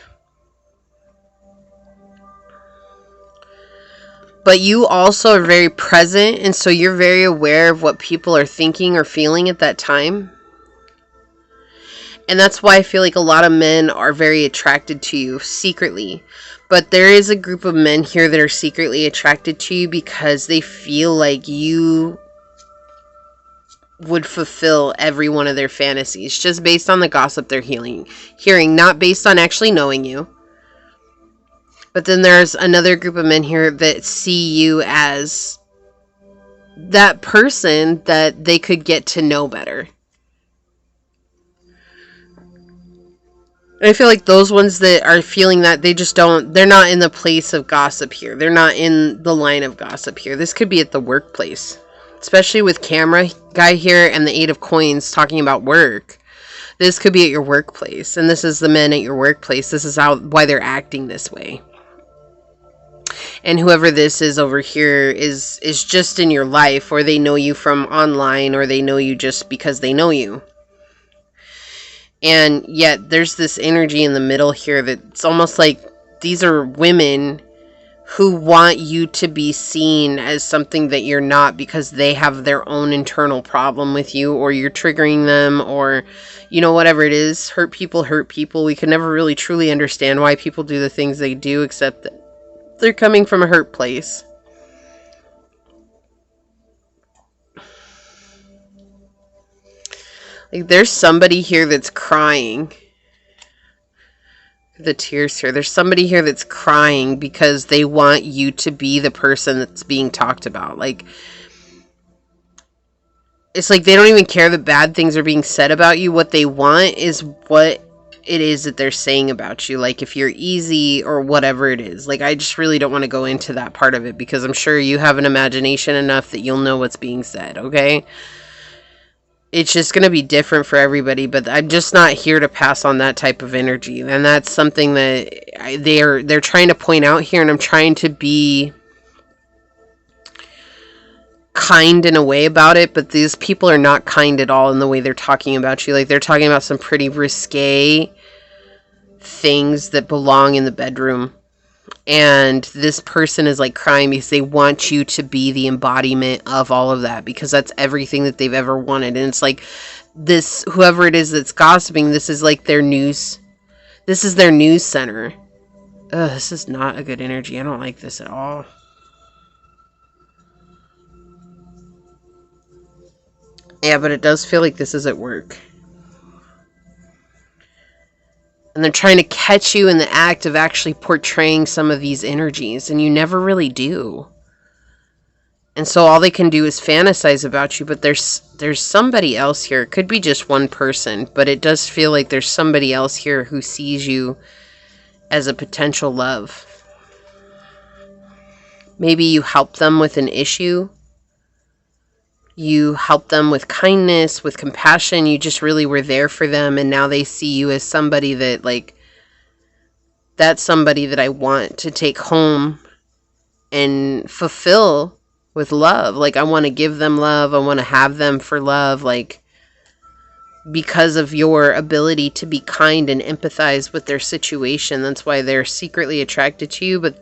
But you also are very present, and so you're very aware of what people are thinking or feeling at that time. And that's why I feel like a lot of men are very attracted to you secretly. But there is a group of men here that are secretly attracted to you because they feel like you would fulfill every one of their fantasies just based on the gossip they're hearing, not based on actually knowing you. But then there's another group of men here that see you as that person that they could get to know better. I feel like those ones that are feeling that, they're not in the place of gossip here. They're not in the line of gossip here. This could be at the workplace, especially with camera guy here and the 8 of coins talking about work. This could be at your workplace, and this is the men at your workplace. This is why they're acting this way. And whoever this is over here is just in your life, or they know you from online, or they know you just because they know you. And yet there's this energy in the middle here that's almost like these are women who want you to be seen as something that you're not because they have their own internal problem with you, or you're triggering them, or, you know, whatever it is. Hurt people. We can never really truly understand why people do the things they do, except that they're coming from a hurt place. Like, there's somebody here that's crying. The tears here. There's somebody here that's crying because they want you to be the person that's being talked about. Like, it's like they don't even care that bad things are being said about you. What they want is what it is that they're saying about you. Like, if you're easy or whatever it is. Like, I just really don't want to go into that part of it because I'm sure you have an imagination enough that you'll know what's being said, okay? It's just going to be different for everybody, but I'm just not here to pass on that type of energy. And that's something that they're trying to point out here, and I'm trying to be kind in a way about it, but these people are not kind at all in the way they're talking about you. Like, they're talking about some pretty risque things that belong in the bedroom. And this person is like crying because they want you to be the embodiment of all of that, because that's everything that they've ever wanted. And it's like this, whoever it is that's gossiping, this is like their news. This is their news center. Ugh, this is not a good energy. I don't like this at all. Yeah, but it does feel like this is at work. And they're trying to catch you in the act of actually portraying some of these energies, and you never really do. And so all they can do is fantasize about you, but there's somebody else here. It could be just one person, but it does feel like there's somebody else here who sees you as a potential love. Maybe you help them with an issue. You help them with kindness, with compassion. You just really were there for them. And now they see you as somebody that, like, that's somebody that I want to take home and fulfill with love. Like, I want to give them love. I want to have them for love. Like, because of your ability to be kind and empathize with their situation. That's why they're secretly attracted to you. But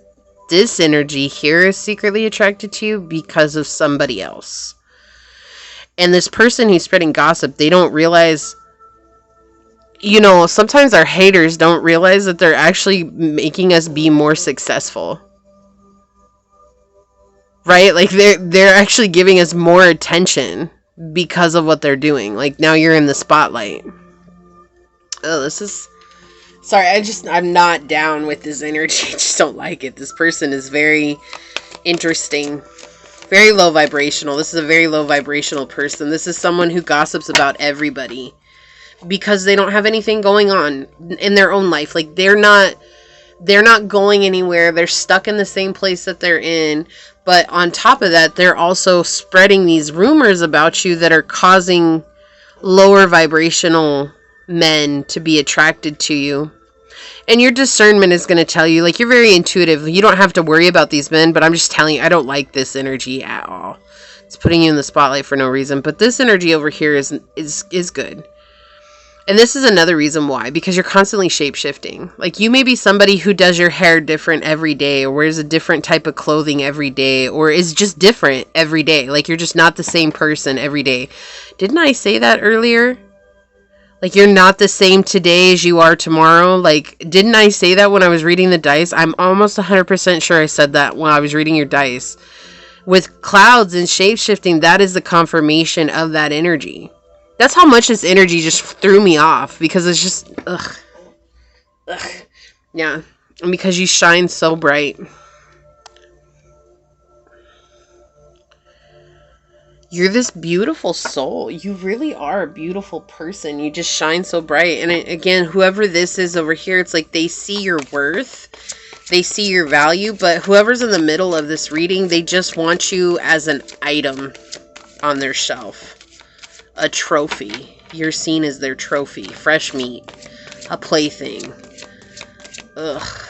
this energy here is secretly attracted to you because of somebody else. And this person who's spreading gossip, they don't realize, you know, sometimes our haters don't realize that they're actually making us be more successful. Right? Like, they're actually giving us more attention because of what they're doing. Like, now you're in the spotlight. Oh, this is... Sorry, I'm not down with this energy. I just don't like it. This person is very interesting. Very low vibrational. This is a very low vibrational person. This is someone who gossips about everybody because they don't have anything going on in their own life. Like, they're not going anywhere. They're stuck in the same place that they're in. But on top of that, they're also spreading these rumors about you that are causing lower vibrational men to be attracted to you. And your discernment is going to tell you, like, you're very intuitive. You don't have to worry about these men, but I'm just telling you, I don't like this energy at all. It's putting you in the spotlight for no reason. But this energy over here is good. And this is another reason why, because you're constantly shape-shifting. Like, you may be somebody who does your hair different every day, or wears a different type of clothing every day, or is just different every day. Like, you're just not the same person every day. Didn't I say that earlier? Like, you're not the same today as you are tomorrow. Like, didn't I say that when I was reading the dice? I'm almost 100% sure I said that when I was reading your dice. With clouds and shape-shifting, that is the confirmation of that energy. That's how much this energy just threw me off, because it's just, ugh. Yeah, and because you shine so bright. You're this beautiful soul. You really are a beautiful person. You just shine so bright. And again, whoever this is over here, it's like they see your worth. They see your value. But whoever's in the middle of this reading, they just want you as an item on their shelf. A trophy. You're seen as their trophy. Fresh meat. A plaything. Ugh.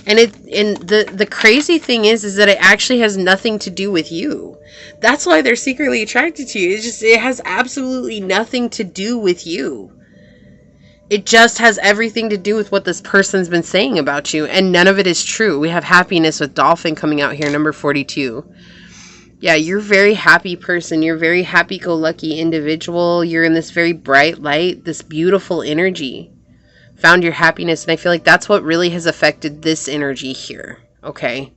And the crazy thing is that it actually has nothing to do with you. That's why they're secretly attracted to you. It has absolutely nothing to do with you. It just has everything to do with what this person's been saying about you. And none of it is true. We have happiness with Dolphin coming out here, number 42. Yeah, you're a very happy person. You're a very happy-go-lucky individual. You're in this very bright light, this beautiful energy. Found your happiness, and I feel like that's what really has affected this energy here. Okay,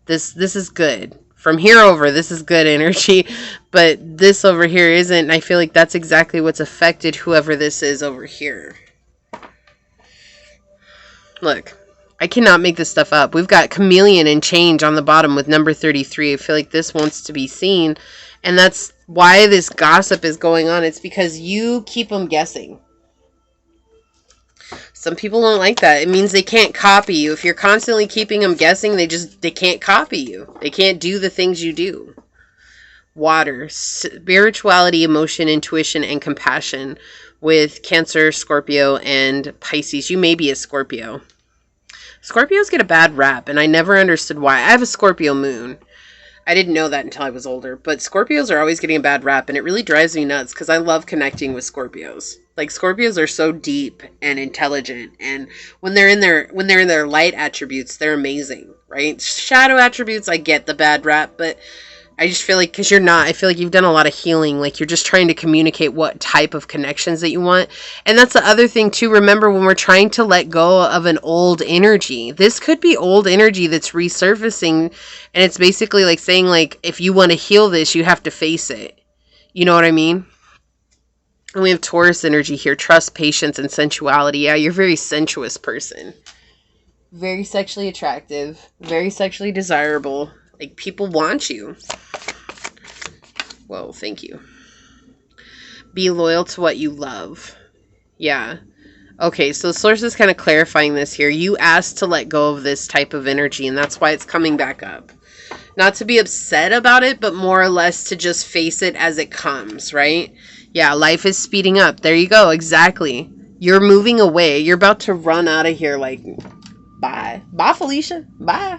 this is good. From here over, this is good energy, but this over here isn't, and I feel like that's exactly what's affected whoever this is over here. Look, I cannot make this stuff up. We've got chameleon and change on the bottom with number 33. I feel like this wants to be seen, and that's why this gossip is going on. It's because you keep them guessing. Some people don't like that. It means they can't copy you. If you're constantly keeping them guessing, they can't copy you. They can't do the things you do. Water, spirituality, emotion, intuition, and compassion with Cancer, Scorpio, and Pisces. You may be a Scorpio. Scorpios get a bad rap, and I never understood why. I have a Scorpio moon. I didn't know that until I was older, but Scorpios are always getting a bad rap, and it really drives me nuts because I love connecting with Scorpios. Like, Scorpios are so deep and intelligent, and when they're in their light attributes, they're amazing, right? Shadow attributes, I get the bad rap, but I just feel like, because you're not, I feel like you've done a lot of healing. Like, you're just trying to communicate what type of connections that you want. And that's the other thing too. Remember, when we're trying to let go of an old energy, this could be old energy that's resurfacing. And it's basically like saying, like, if you want to heal this, you have to face it. You know what I mean? And we have Taurus energy here. Trust, patience, and sensuality. Yeah, you're a very sensuous person. Very sexually attractive. Very sexually desirable. Like, people want you. Whoa, thank you. Be loyal to what you love. Yeah. Okay, so the source is kind of clarifying this here. You asked to let go of this type of energy, and that's why it's coming back up. Not to be upset about it, but more or less to just face it as it comes, right? Yeah, life is speeding up. There you go, exactly. You're moving away. You're about to run out of here, like, bye. Bye, Felicia. Bye.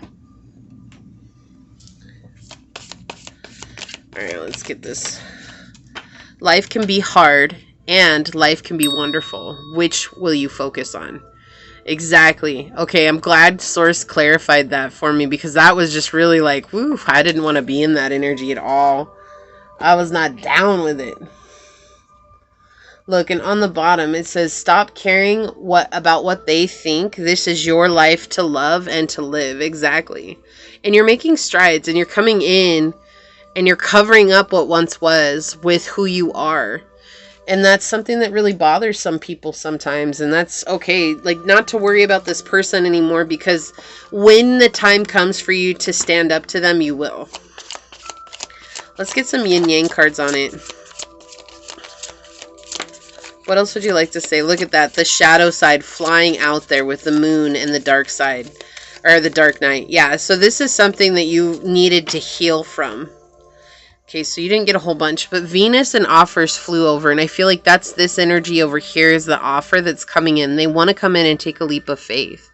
Alright, let's get this. Life can be hard and life can be wonderful. Which will you focus on? Exactly. Okay, I'm glad Source clarified that for me, because that was just really like, woo, I didn't want to be in that energy at all. I was not down with it. Look, and on the bottom it says, stop caring about what they think. This is your life to love and to live. Exactly. And you're making strides, and you're coming in, and you're covering up what once was with who you are. And that's something that really bothers some people sometimes. And that's okay. Like, not to worry about this person anymore, because when the time comes for you to stand up to them, you will. Let's get some yin yang cards on it. What else would you like to say? Look at that. The shadow side flying out there with the moon and the dark side. Or the dark night. Yeah, so this is something that you needed to heal from. Okay, so you didn't get a whole bunch, but Venus and offers flew over, and I feel like that's this energy over here is the offer that's coming in. They want to come in and take a leap of faith.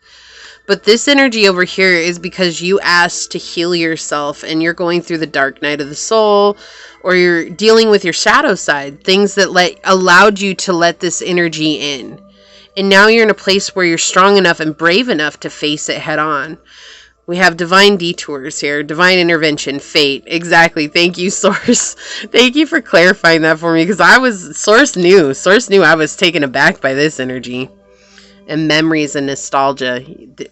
But this energy over here is because you asked to heal yourself, and you're going through the dark night of the soul, or you're dealing with your shadow side, things that allowed you to let this energy in. And now you're in a place where you're strong enough and brave enough to face it head on. We have divine detours here, divine intervention, fate. Exactly. Thank you, Source. Thank you for clarifying that for me, because Source knew I was taken aback by this energy. And memories and nostalgia.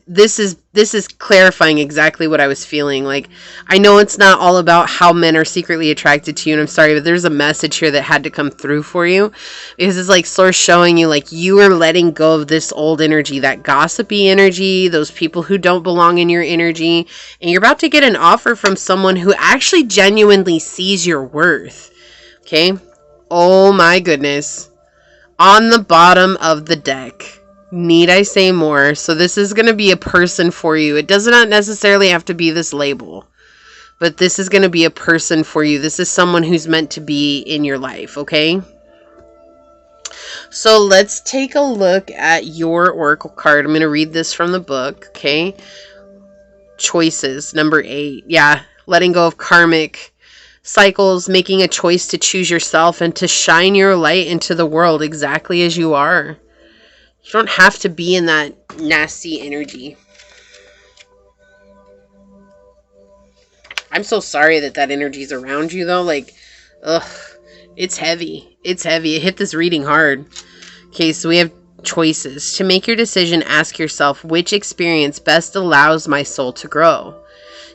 This is clarifying exactly what I was feeling. Like, I know it's not all about how men are secretly attracted to you, and I'm sorry, but there's a message here that had to come through for you, because it's like Source showing you, like, you are letting go of this old energy, that gossipy energy, those people who don't belong in your energy, and you're about to get an offer from someone who actually genuinely sees your worth. Okay? Oh my goodness. On the bottom of the deck. Need I say more? So this is going to be a person for you. It does not necessarily have to be this label, but this is going to be a person for you. This is someone who's meant to be in your life, okay? So let's take a look at your oracle card. I'm going to read this from the book, okay? Choices, number 8. Yeah, letting go of karmic cycles, making a choice to choose yourself and to shine your light into the world exactly as you are. You don't have to be in that nasty energy. I'm so sorry that energy's around you, though. Like, ugh, it's heavy. It's heavy. It hit this reading hard. Okay, so we have choices. To make your decision, ask yourself, which experience best allows my soul to grow?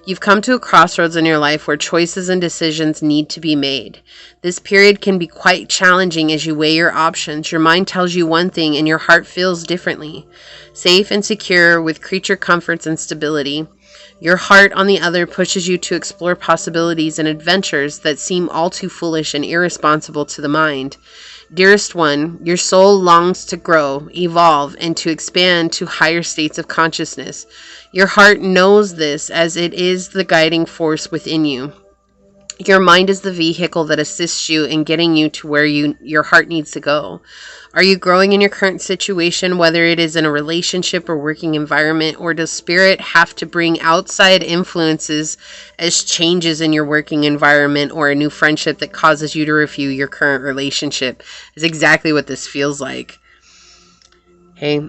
You've come to a crossroads in your life where choices and decisions need to be made. This period can be quite challenging as you weigh your options. Your mind tells you one thing and your heart feels differently. Safe and secure with creature comforts and stability. Your heart, on the other, pushes you to explore possibilities and adventures that seem all too foolish and irresponsible to the mind. Dearest one, your soul longs to grow, evolve, and to expand to higher states of consciousness. Your heart knows this as it is the guiding force within you. Your mind is the vehicle that assists you in getting you to where your heart needs to go. Are you growing in your current situation, whether it is in a relationship or working environment, or does spirit have to bring outside influences as changes in your working environment or a new friendship that causes you to review your current relationship? Is exactly what this feels like. Okay.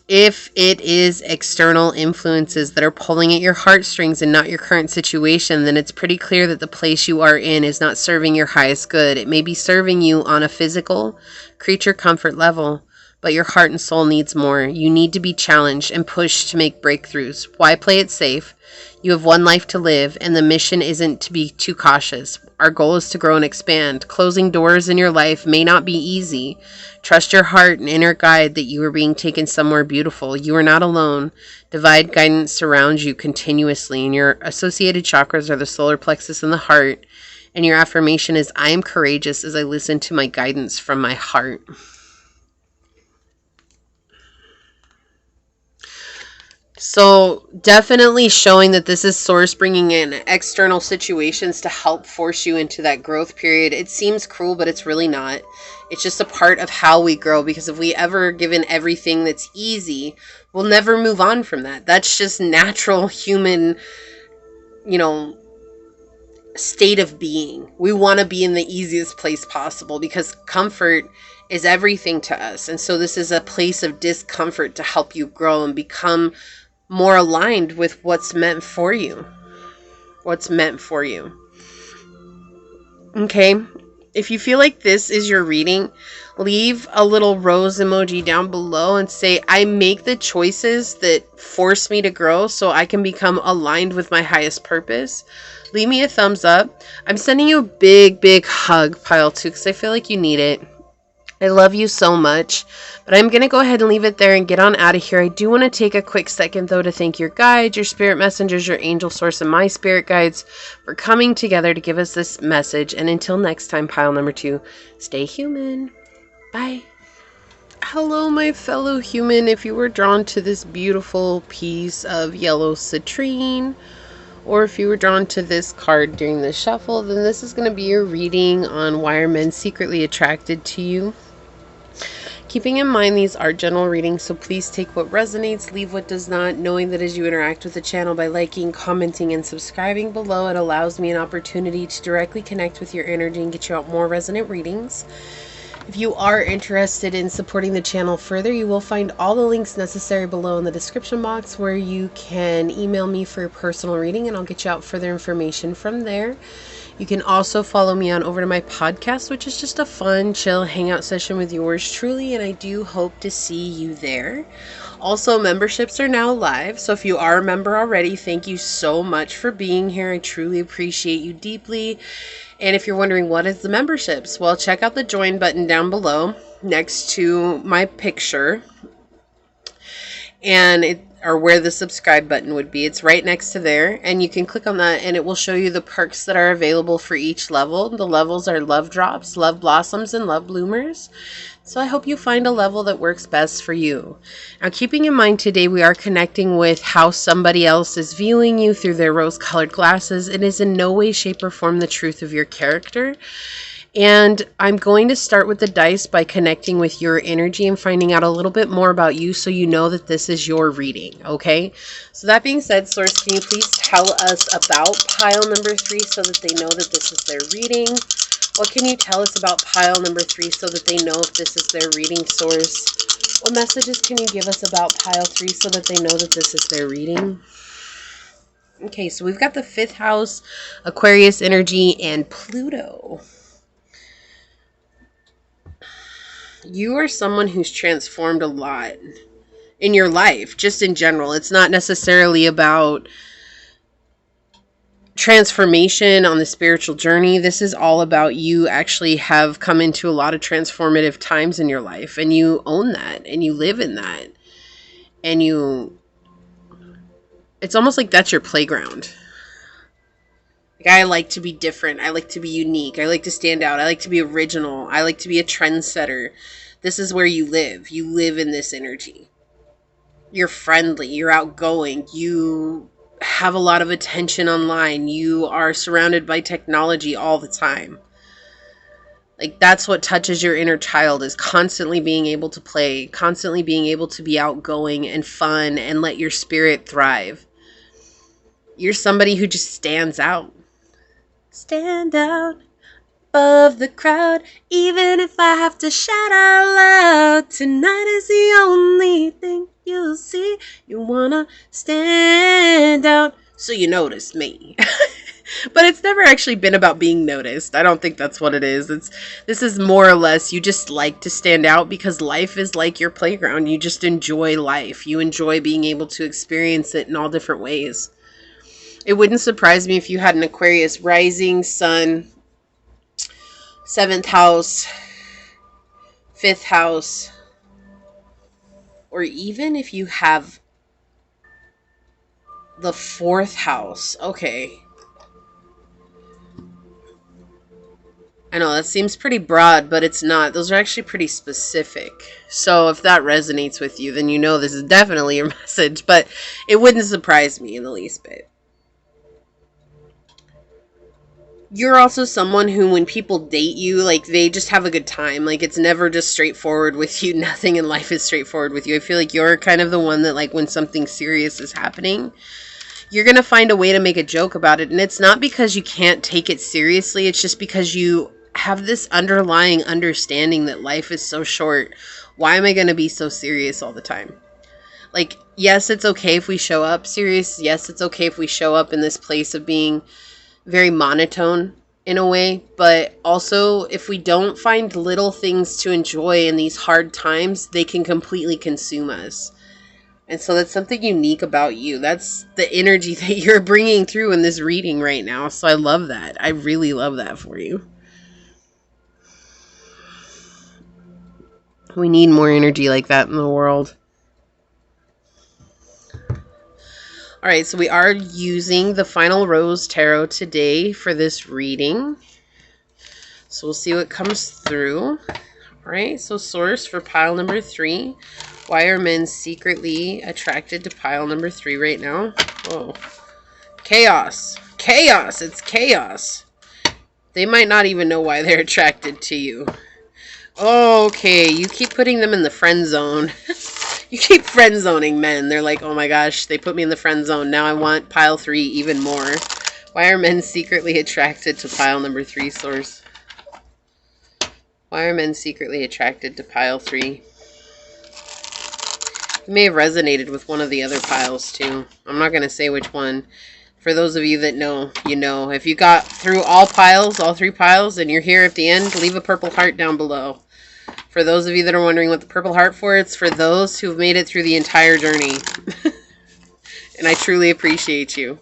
If it is external influences that are pulling at your heartstrings and not your current situation, then it's pretty clear that the place you are in is not serving your highest good. It may be serving you on a physical, creature comfort level, but your heart and soul needs more. You need to be challenged and pushed to make breakthroughs. Why play it safe? You have one life to live, and the mission isn't to be too cautious. Our goal is to grow and expand. Closing doors in your life may not be easy. Trust your heart and inner guide that you are being taken somewhere beautiful. You are not alone. Divine guidance surrounds you continuously, and your associated chakras are the solar plexus and the heart. And your affirmation is, I am courageous as I listen to my guidance from my heart. So definitely showing that this is Source bringing in external situations to help force you into that growth period. It seems cruel, but it's really not. It's just a part of how we grow, because if we ever given everything that's easy, we'll never move on from that. That's just natural human, state of being. We want to be in the easiest place possible because comfort is everything to us. And so this is a place of discomfort to help you grow and become more aligned with what's meant for you. What's meant for you. Okay. If you feel like this is your reading, leave a little rose emoji down below and say, I make the choices that force me to grow so I can become aligned with my highest purpose. Leave me a thumbs up. I'm sending you a big, big hug, pile 2, because I feel like you need it. I love you so much, but I'm going to go ahead and leave it there and get on out of here. I do want to take a quick second, though, to thank your guides, your spirit messengers, your angel source, and my spirit guides for coming together to give us this message. And until next time, pile number 2, stay human. Bye. Hello, my fellow human. If you were drawn to this beautiful piece of yellow citrine, or if you were drawn to this card during the shuffle, then this is going to be your reading on why are men secretly attracted to you. Keeping in mind these are general readings, so please take what resonates, leave what does not, knowing that as you interact with the channel by liking, commenting, and subscribing below, it allows me an opportunity to directly connect with your energy and get you out more resonant readings. If you are interested in supporting the channel further, you will find all the links necessary below in the description box, where you can email me for a personal reading and I'll get you out further information from there. You can also follow me on over to my podcast, which is just a fun, chill hangout session with yours truly, and I do hope to see you there. Also, memberships are now live, so if you are a member already, thank you so much for being here. I truly appreciate you deeply. And if you're wondering what is the memberships, well, check out the join button down below next to my picture, and or where the subscribe button would be. It's right next to there, and you can click on that and it will show you the perks that are available for each level. The levels are love drops, love blossoms, and love bloomers. So I hope you find a level that works best for you. Now, keeping in mind today we are connecting with how somebody else is viewing you through their rose-colored glasses. It is in no way, shape, or form the truth of your character. And I'm going to start with the dice by connecting with your energy and finding out a little bit more about you, so you know that this is your reading, okay? So that being said, Source, can you please tell us about pile number 3 so that they know that this is their reading? What can you tell us about pile number 3 so that they know if this is their reading, Source? What messages can you give us about pile 3 so that they know that this is their reading? Okay, so we've got the 5th house, Aquarius energy, and Pluto. You are someone who's transformed a lot in your life, just in general. It's not necessarily about transformation on the spiritual journey. This is all about you actually have come into a lot of transformative times in your life, and you own that and you live in that, and it's almost like that's your playground. Like, I like to be different. I like to be unique. I like to stand out. I like to be original. I like to be a trendsetter. This is where you live. You live in this energy. You're friendly. You're outgoing. You have a lot of attention online. You are surrounded by technology all the time. Like, that's what touches your inner child, is constantly being able to play, constantly being able to be outgoing and fun and let your spirit thrive. You're somebody who just stands out. Stand out above the crowd, even if I have to shout out loud. Tonight is the only thing you'll see. You wanna stand out so you notice me. But it's never actually been about being noticed. I don't think that's what it is. This is more or less you just like to stand out because life is like your playground. You just enjoy life. You enjoy being able to experience it in all different ways. It wouldn't surprise me if you had an Aquarius rising, sun, 7th house, 5th house, or even if you have the 4th house. Okay. I know that seems pretty broad, but it's not. Those are actually pretty specific. So if that resonates with you, then you know this is definitely your message, but it wouldn't surprise me in the least bit. You're also someone who, when people date you, like, they just have a good time. Like, it's never just straightforward with you. Nothing in life is straightforward with you. I feel like you're kind of the one that, like, when something serious is happening, you're going to find a way to make a joke about it. And it's not because you can't take it seriously. It's just because you have this underlying understanding that life is so short. Why am I going to be so serious all the time? Like, yes, it's okay if we show up serious. Yes, it's okay if we show up in this place of being very monotone in a way, but also if we don't find little things to enjoy in these hard times, they can completely consume us. And so that's something unique about you. That's the energy that you're bringing through in this reading right now. So I love that. I really love that for you. We need more energy like that in the world. All right, so we are using the Final Rose Tarot today for this reading. So we'll see what comes through. All right, so Source for pile number 3. Why are men secretly attracted to pile number 3 right now? Oh, chaos. Chaos. It's chaos. They might not even know why they're attracted to you. Okay, you keep putting them in the friend zone. You keep friend zoning men. They're like, oh my gosh, they put me in the friend zone. Now I want pile 3 even more. Why are men secretly attracted to pile number 3, Source? Why are men secretly attracted to pile 3? You may have resonated with one of the other piles too. I'm not going to say which one. For those of you that know, you know. If you got through all piles, all 3 piles, and you're here at the end, leave a purple heart down below. For those of you that are wondering what the purple heart for, it's for those who've made it through the entire journey. And I truly appreciate you.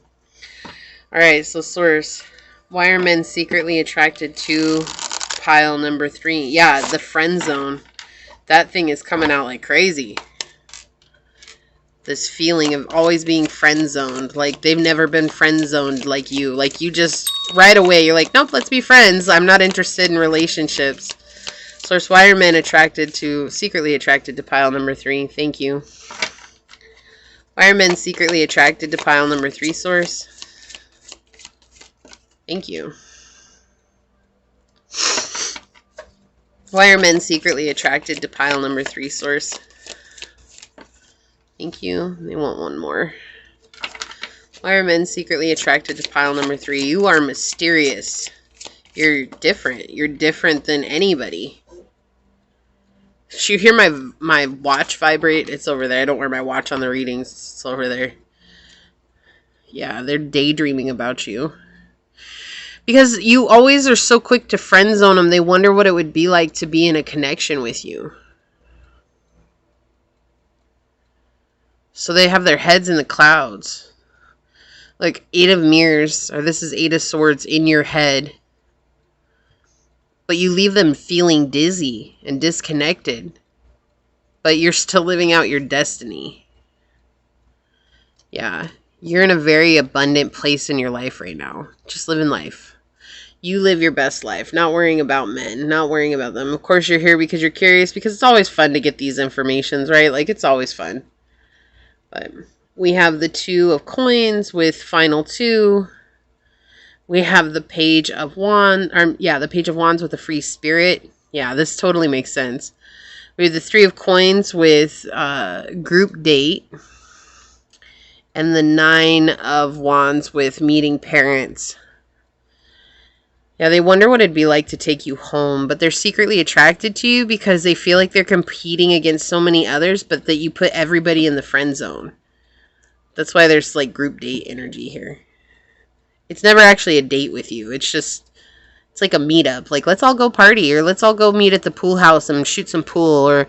Alright, so source. Why are men secretly attracted to pile number 3? Yeah, the friend zone. That thing is coming out like crazy. This feeling of always being friend zoned. Like they've never been friend zoned like you. Like you just right away, you're like, nope, let's be friends. I'm not interested in relationships. Source, why are men secretly attracted to pile number 3? Thank you. Why are men secretly attracted to pile number 3, source? Thank you. Why are men secretly attracted to pile number 3, source? Thank you. They want one more. Why are men secretly attracted to pile number 3? You are mysterious. You're different. You're different than anybody. Did you hear my watch vibrate? It's over there. I don't wear my watch on the readings. It's over there. Yeah, they're daydreaming about you. Because you always are so quick to friend zone them, they wonder what it would be like to be in a connection with you. So they have their heads in the clouds. Like 8 of mirrors, or this is 8 of swords in your head. But you leave them feeling dizzy and disconnected. But you're still living out your destiny. Yeah, you're in a very abundant place in your life right now. Just living life. You live your best life, not worrying about men, not worrying about them. Of course, you're here because you're curious, because it's always fun to get these informations, right? Like, it's always fun. But we have the 2 of coins with final 2. We have the page of wands, the page of wands with a free spirit. Yeah, this totally makes sense. We have the 3 of coins with group date. And the 9 of wands with meeting parents. Yeah, they wonder what it'd be like to take you home, but they're secretly attracted to you because they feel like they're competing against so many others, but that you put everybody in the friend zone. That's why there's like group date energy here. It's never actually a date with you. It's like a meetup. Like, let's all go party, or let's all go meet at the pool house and shoot some pool, or,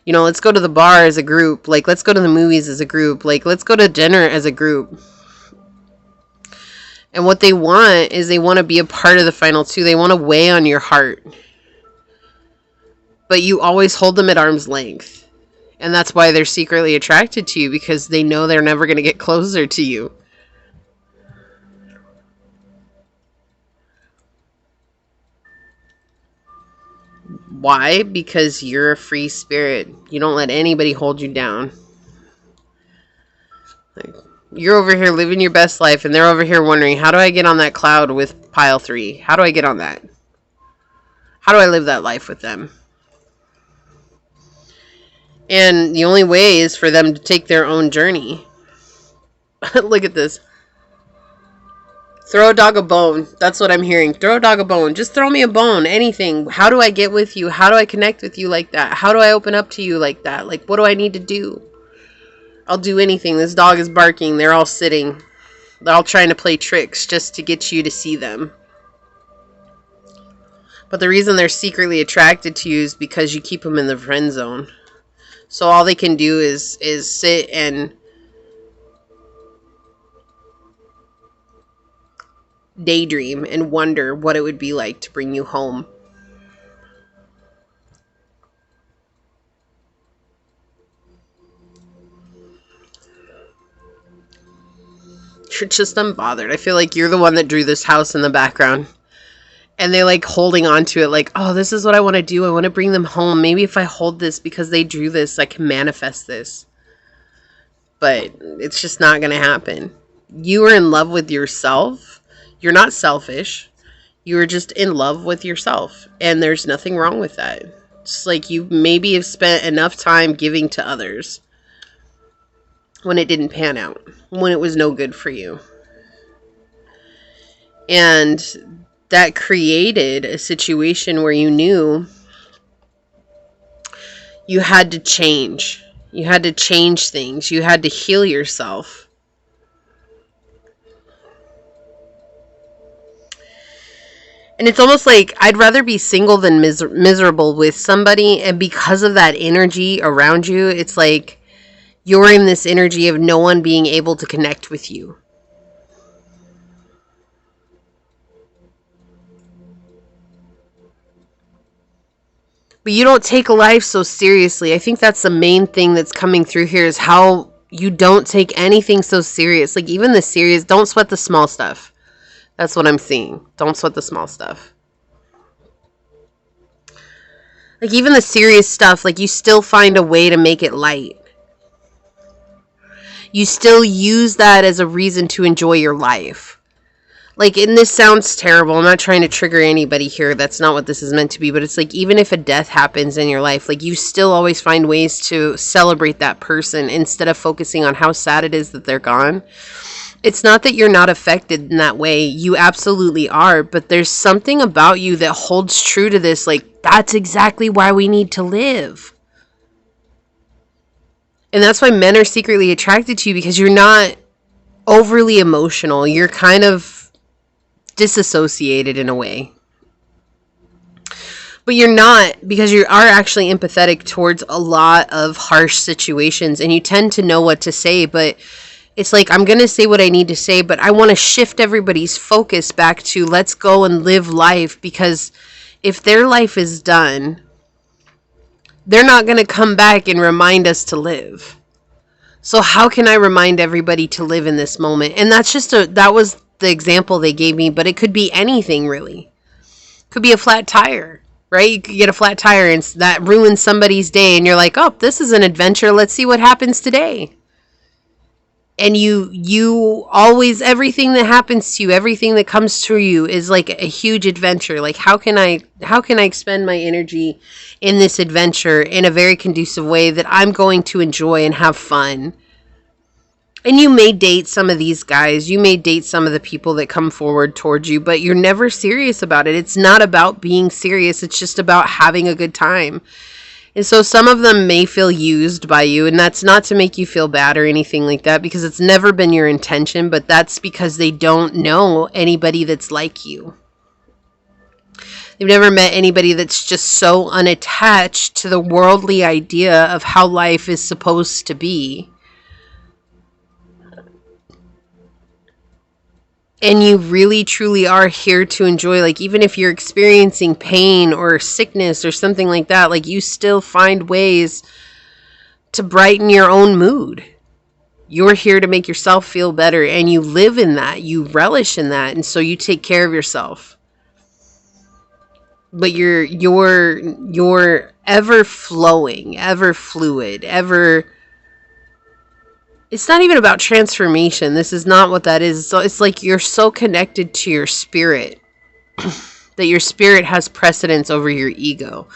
you know, let's go to the bar as a group. Like, let's go to the movies as a group. Like, let's go to dinner as a group. And what they want is they want to be a part of the final 2. They want to weigh on your heart. But you always hold them at arm's length. And that's why they're secretly attracted to you, because they know they're never going to get closer to you. Why? Because you're a free spirit. You don't let anybody hold you down. Like, you're over here living your best life, and they're over here wondering, how do I get on that cloud with pile 3? How do I get on that? How do I live that life with them? And the only way is for them to take their own journey. Look at this. Throw a dog a bone. That's what I'm hearing. Throw a dog a bone. Just throw me a bone. Anything. How do I get with you? How do I connect with you like that? How do I open up to you like that? Like, what do I need to do? I'll do anything. This dog is barking. They're all sitting. They're all trying to play tricks just to get you to see them. But the reason they're secretly attracted to you is because you keep them in the friend zone. So all they can do is sit and daydream and wonder what it would be like to bring you home. You're just unbothered. I feel like you're the one that drew this house in the background. And they're like holding on to it like, oh, this is what I want to do. I want to bring them home. Maybe if I hold this because they drew this, I can manifest this. But it's just not going to happen. You are in love with yourself. You're not selfish. You are just in love with yourself. And there's nothing wrong with that. It's like you maybe have spent enough time giving to others when it didn't pan out, when it was no good for you. And that created a situation where you knew You had to change. You had to change things. You had to heal yourself. And it's almost like I'd rather be single than miserable with somebody. And because of that energy around you, it's like you're in this energy of no one being able to connect with you. But you don't take life so seriously. I think that's the main thing that's coming through here is how you don't take anything so serious. Like even the serious, don't sweat the small stuff. That's what I'm seeing. Don't sweat the small stuff. Like even the serious stuff, like you still find a way to make it light. You still use that as a reason to enjoy your life. Like, and this sounds terrible. I'm not trying to trigger anybody here. That's not what this is meant to be. But it's like, even if a death happens in your life, like, you still always find ways to celebrate that person instead of focusing on how sad it is that they're gone. It's not that you're not affected in that way. You absolutely are. But there's something about you that holds true to this. Like, that's exactly why we need to live. And that's why men are secretly attracted to you, because you're not overly emotional. You're kind of disassociated in a way. But you're not, because you are actually empathetic towards a lot of harsh situations, and you tend to know what to say, but it's like, I'm going to say what I need to say, but I want to shift everybody's focus back to let's go and live life, because if their life is done, they're not going to come back and remind us to live. So how can I remind everybody to live in this moment? And that's just that was the example they gave me, but it could be anything really. It could be a flat tire, right? You could get a flat tire and that ruins somebody's day, and you're like, oh, this is an adventure. Let's see what happens today. And you always, everything that happens to you, everything that comes through you is like a huge adventure. Like, how can I expend my energy in this adventure in a very conducive way that I'm going to enjoy and have fun? And you may date some of these guys, you may date some of the people that come forward towards you, but you're never serious about it. It's not about being serious. It's just about having a good time. And so some of them may feel used by you, and that's not to make you feel bad or anything like that, because it's never been your intention, but that's because they don't know anybody that's like you. They've never met anybody that's just so unattached to the worldly idea of how life is supposed to be. And you really, truly are here to enjoy, like, even if you're experiencing pain or sickness or something like that, like, you still find ways to brighten your own mood. You're here to make yourself feel better, and you live in that. You relish in that, and so you take care of yourself. But you're ever flowing, ever fluid, ever... It's not even about transformation. This is not what that is. So it's like you're so connected to your spirit that your spirit has precedence over your ego.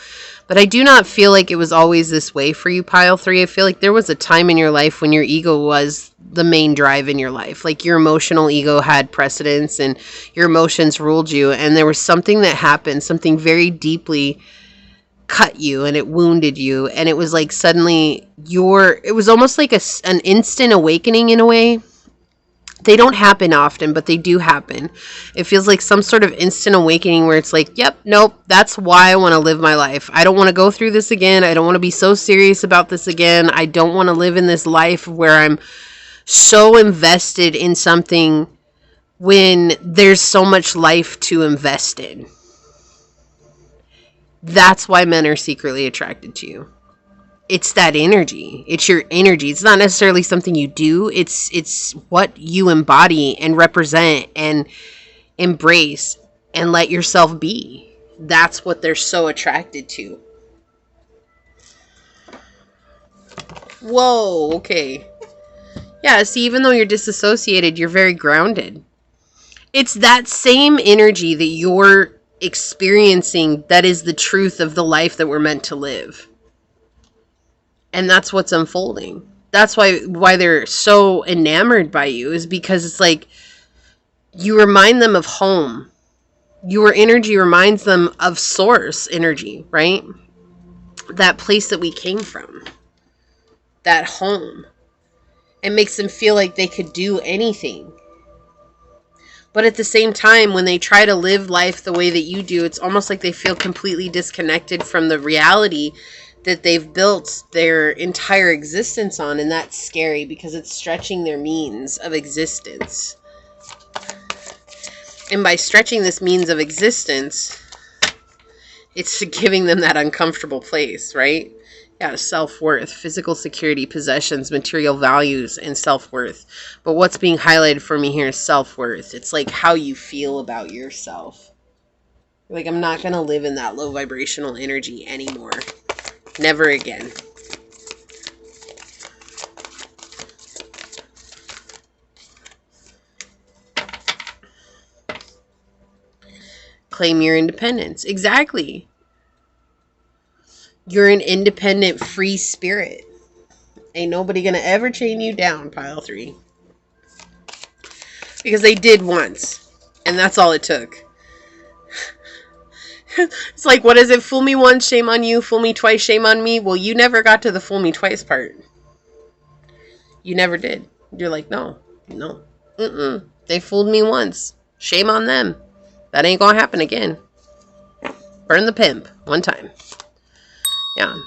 But I do not feel like it was always this way for you, Pile 3. I feel like there was a time in your life when your ego was the main drive in your life. Like your emotional ego had precedence and your emotions ruled you. And there was something that happened, something very deeply cut you, and it wounded you, and it was like suddenly it was almost like an instant awakening in a way. They don't happen often, but they do happen. It feels like some sort of instant awakening where it's like, yep, nope, that's why I want to live my life. I don't want to go through this again. I don't want to be so serious about this again. I don't want to live in this life where I'm so invested in something when there's so much life to invest in. That's why men are secretly attracted to you. It's that energy. It's your energy. It's not necessarily something you do. It's what you embody and represent and embrace and let yourself be. That's what they're so attracted to. Whoa, okay. Yeah, see, even though you're disassociated, you're very grounded. It's that same energy that you're experiencing that is the truth of the life that we're meant to live. And that's what's unfolding. That's why they're so enamored by you, is because it's like you remind them of home. Your energy reminds them of source energy, right? that place that we came from, that home. It makes them feel like they could do anything. But at the same time, when they try to live life the way that you do, it's almost like they feel completely disconnected from the reality that they've built their entire existence on. And that's scary because it's stretching their means of existence. And by stretching this means of existence, it's giving them that uncomfortable place, right? Yeah, self-worth, physical security, possessions, material values, and self-worth. But what's being highlighted for me here is self-worth. It's like how you feel about yourself. Like, I'm not going to live in that low vibrational energy anymore. Never again. Claim your independence. Exactly. You're an independent, free spirit. Ain't nobody gonna ever chain you down, pile 3. Because they did once. And that's all it took. It's like, what is it? Fool me once, shame on you. Fool me twice, shame on me. Well, you never got to the fool me twice part. You never did. You're like, no. They fooled me once. Shame on them. That ain't gonna happen again. Burn the pimp. One time. Yeah.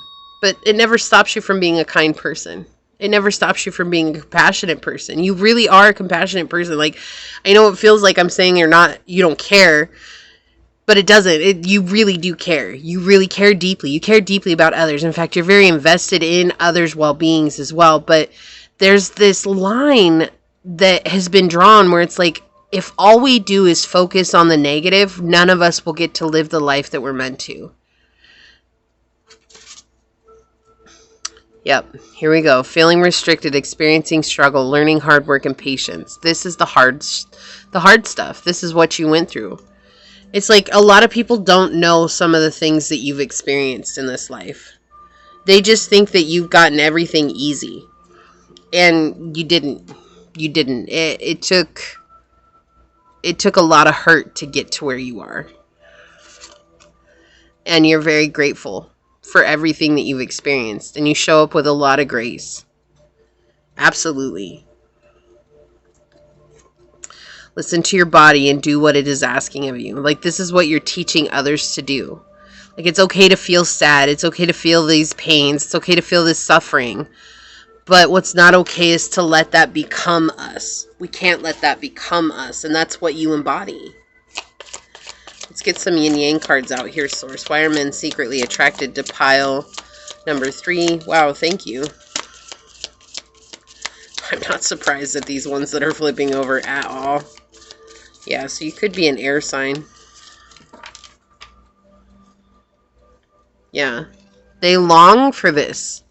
But it never stops you from being a kind person. It never stops you from being a compassionate person. You really are a compassionate person. Like, I know it feels like I'm saying you're not, you don't care, but it doesn't. You really do care. You really care deeply. You care deeply about others. In fact, you're very invested in others' well-beings as well. But there's this line that has been drawn where it's like, if all we do is focus on the negative, none of us will get to live the life that we're meant to. Yep, here we go. Feeling restricted, experiencing struggle, learning hard work and patience. This is the hard stuff. This is what you went through. It's like a lot of people don't know some of the things that you've experienced in this life. They just think that you've gotten everything easy. And you didn't. You didn't. It took a lot of hurt to get to where you are. And you're very grateful for everything that you've experienced. And you show up with a lot of grace. Absolutely. Listen to your body and do what it is asking of you. Like, this is what you're teaching others to do. Like, it's okay to feel sad. It's okay to feel these pains. It's okay to feel this suffering. But what's not okay is to let that become us. We can't let that become us. And that's what you embody. Let's get some yin yang cards out here, Source. Why are men secretly attracted to pile number 3? Wow, thank you. I'm not surprised at these ones that are flipping over at all. Yeah, so you could be an air sign. Yeah. They long for this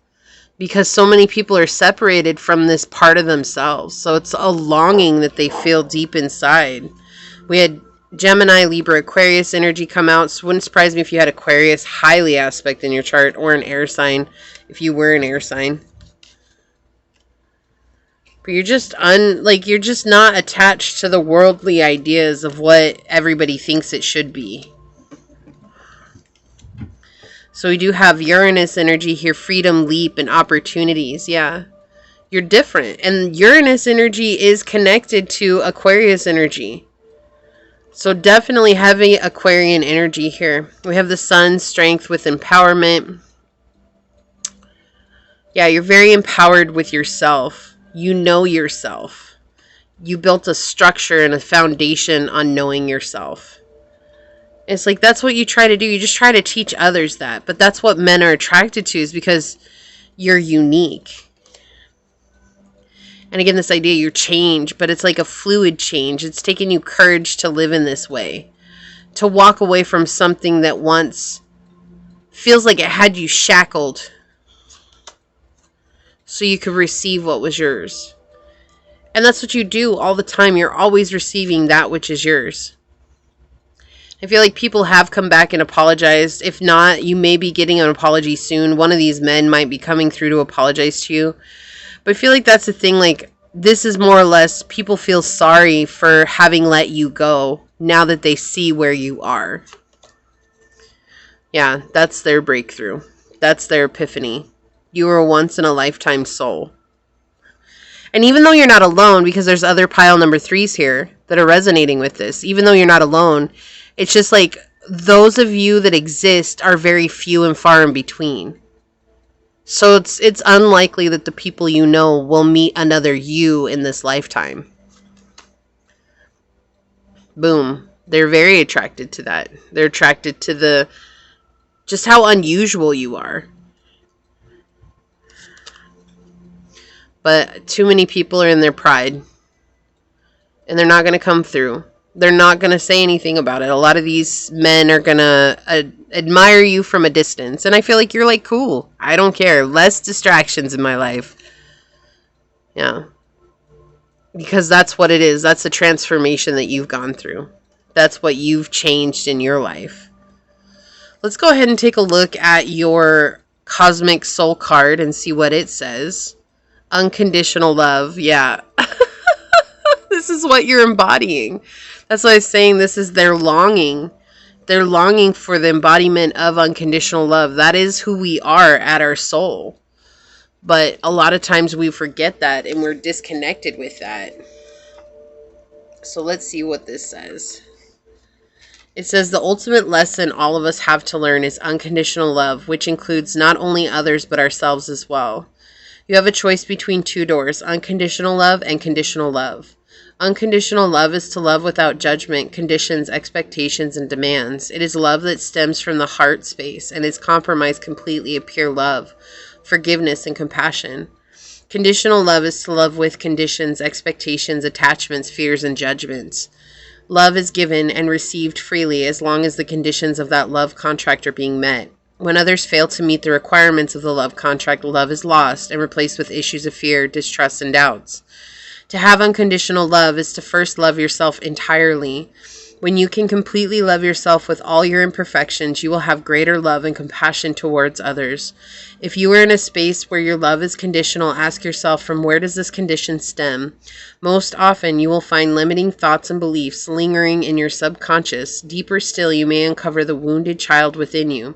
because so many people are separated from this part of themselves. So it's a longing that they feel deep inside. We had Gemini, Libra, Aquarius energy come out. So it wouldn't surprise me if you had Aquarius highly aspect in your chart, or an air sign if you were an air sign. But you're just you're just not attached to the worldly ideas of what everybody thinks it should be. So we do have Uranus energy here, freedom, leap, and opportunities. Yeah. You're different. And Uranus energy is connected to Aquarius energy. So definitely heavy Aquarian energy here. We have the sun, strength with empowerment. Yeah, you're very empowered with yourself. You know yourself. You built a structure and a foundation on knowing yourself. It's like, that's what you try to do. You just try to teach others that. But that's what men are attracted to, is because you're unique. And again, this idea, you're change, but it's like a fluid change. It's taking you courage to live in this way. To walk away from something that once feels like it had you shackled, so you could receive what was yours. And that's what you do all the time. You're always receiving that which is yours. I feel like people have come back and apologized. If not, you may be getting an apology soon. One of these men might be coming through to apologize to you. But I feel like that's the thing. Like, this is more or less, people feel sorry for having let you go now that they see where you are. Yeah, that's their breakthrough. That's their epiphany. You were a once-in-a-lifetime soul. And even though you're not alone, because there's other pile number 3s here that are resonating with this, even though you're not alone, it's just like those of you that exist are very few and far in between. So it's unlikely that the people you know will meet another you in this lifetime. Boom. They're very attracted to that. They're attracted to just how unusual you are. But too many people are in their pride. And they're not going to come through. They're not going to say anything about it. A lot of these men are going to admire you from a distance. And I feel like you're like, cool. I don't care. Less distractions in my life. Yeah. Because that's what it is. That's the transformation that you've gone through. That's what you've changed in your life. Let's go ahead and take a look at your cosmic soul card and see what it says. Unconditional love. Yeah. This is what you're embodying. That's why I was saying this is their longing. They're longing for the embodiment of unconditional love. That is who we are at our soul. But a lot of times we forget that and we're disconnected with that. So let's see what this says. It says the ultimate lesson all of us have to learn is unconditional love, which includes not only others but ourselves as well. You have a choice between 2 doors, unconditional love and conditional love. Unconditional love is to love without judgment, conditions, expectations, and demands. It is love that stems from the heart space and is compromised completely of pure love, forgiveness, and compassion. Conditional love is to love with conditions, expectations, attachments, fears, and judgments. Love is given and received freely as long as the conditions of that love contract are being met. When others fail to meet the requirements of the love contract, love is lost and replaced with issues of fear, distrust, and doubts. To have unconditional love is to first love yourself entirely. When you can completely love yourself with all your imperfections, you will have greater love and compassion towards others. If you are in a space where your love is conditional, ask yourself, from where does this condition stem? Most often, you will find limiting thoughts and beliefs lingering in your subconscious. Deeper still, you may uncover the wounded child within you.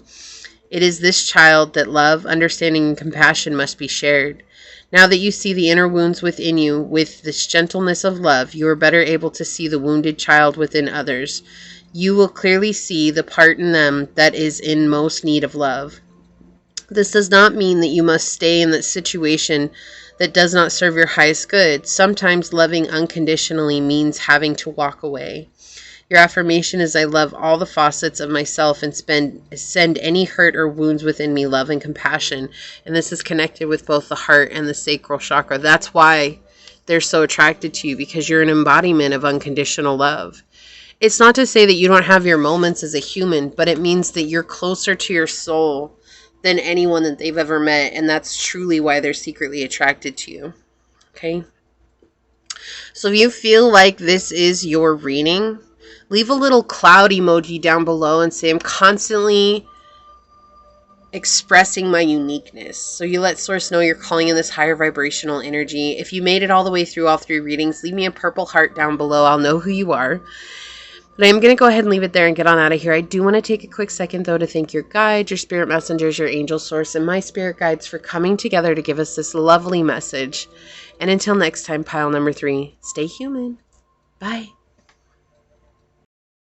It is this child that love, understanding, and compassion must be shared. Now that you see the inner wounds within you with this gentleness of love, you are better able to see the wounded child within others. You will clearly see the part in them that is in most need of love. This does not mean that you must stay in that situation that does not serve your highest good. Sometimes loving unconditionally means having to walk away. Your affirmation is, I love all the facets of myself and send any hurt or wounds within me love and compassion. And this is connected with both the heart and the sacral chakra. That's why they're so attracted to you, because you're an embodiment of unconditional love. It's not to say that you don't have your moments as a human, but it means that you're closer to your soul than anyone that they've ever met. And that's truly why they're secretly attracted to you. Okay? So if you feel like this is your reading, leave a little cloud emoji down below and say, I'm constantly expressing my uniqueness. So you let Source know you're calling in this higher vibrational energy. If you made it all the way through all 3 readings, leave me a purple heart down below. I'll know who you are. But I'm going to go ahead and leave it there and get on out of here. I do want to take a quick second, though, to thank your guides, your spirit messengers, your angel source, and my spirit guides for coming together to give us this lovely message. And until next time, pile number 3, stay human. Bye.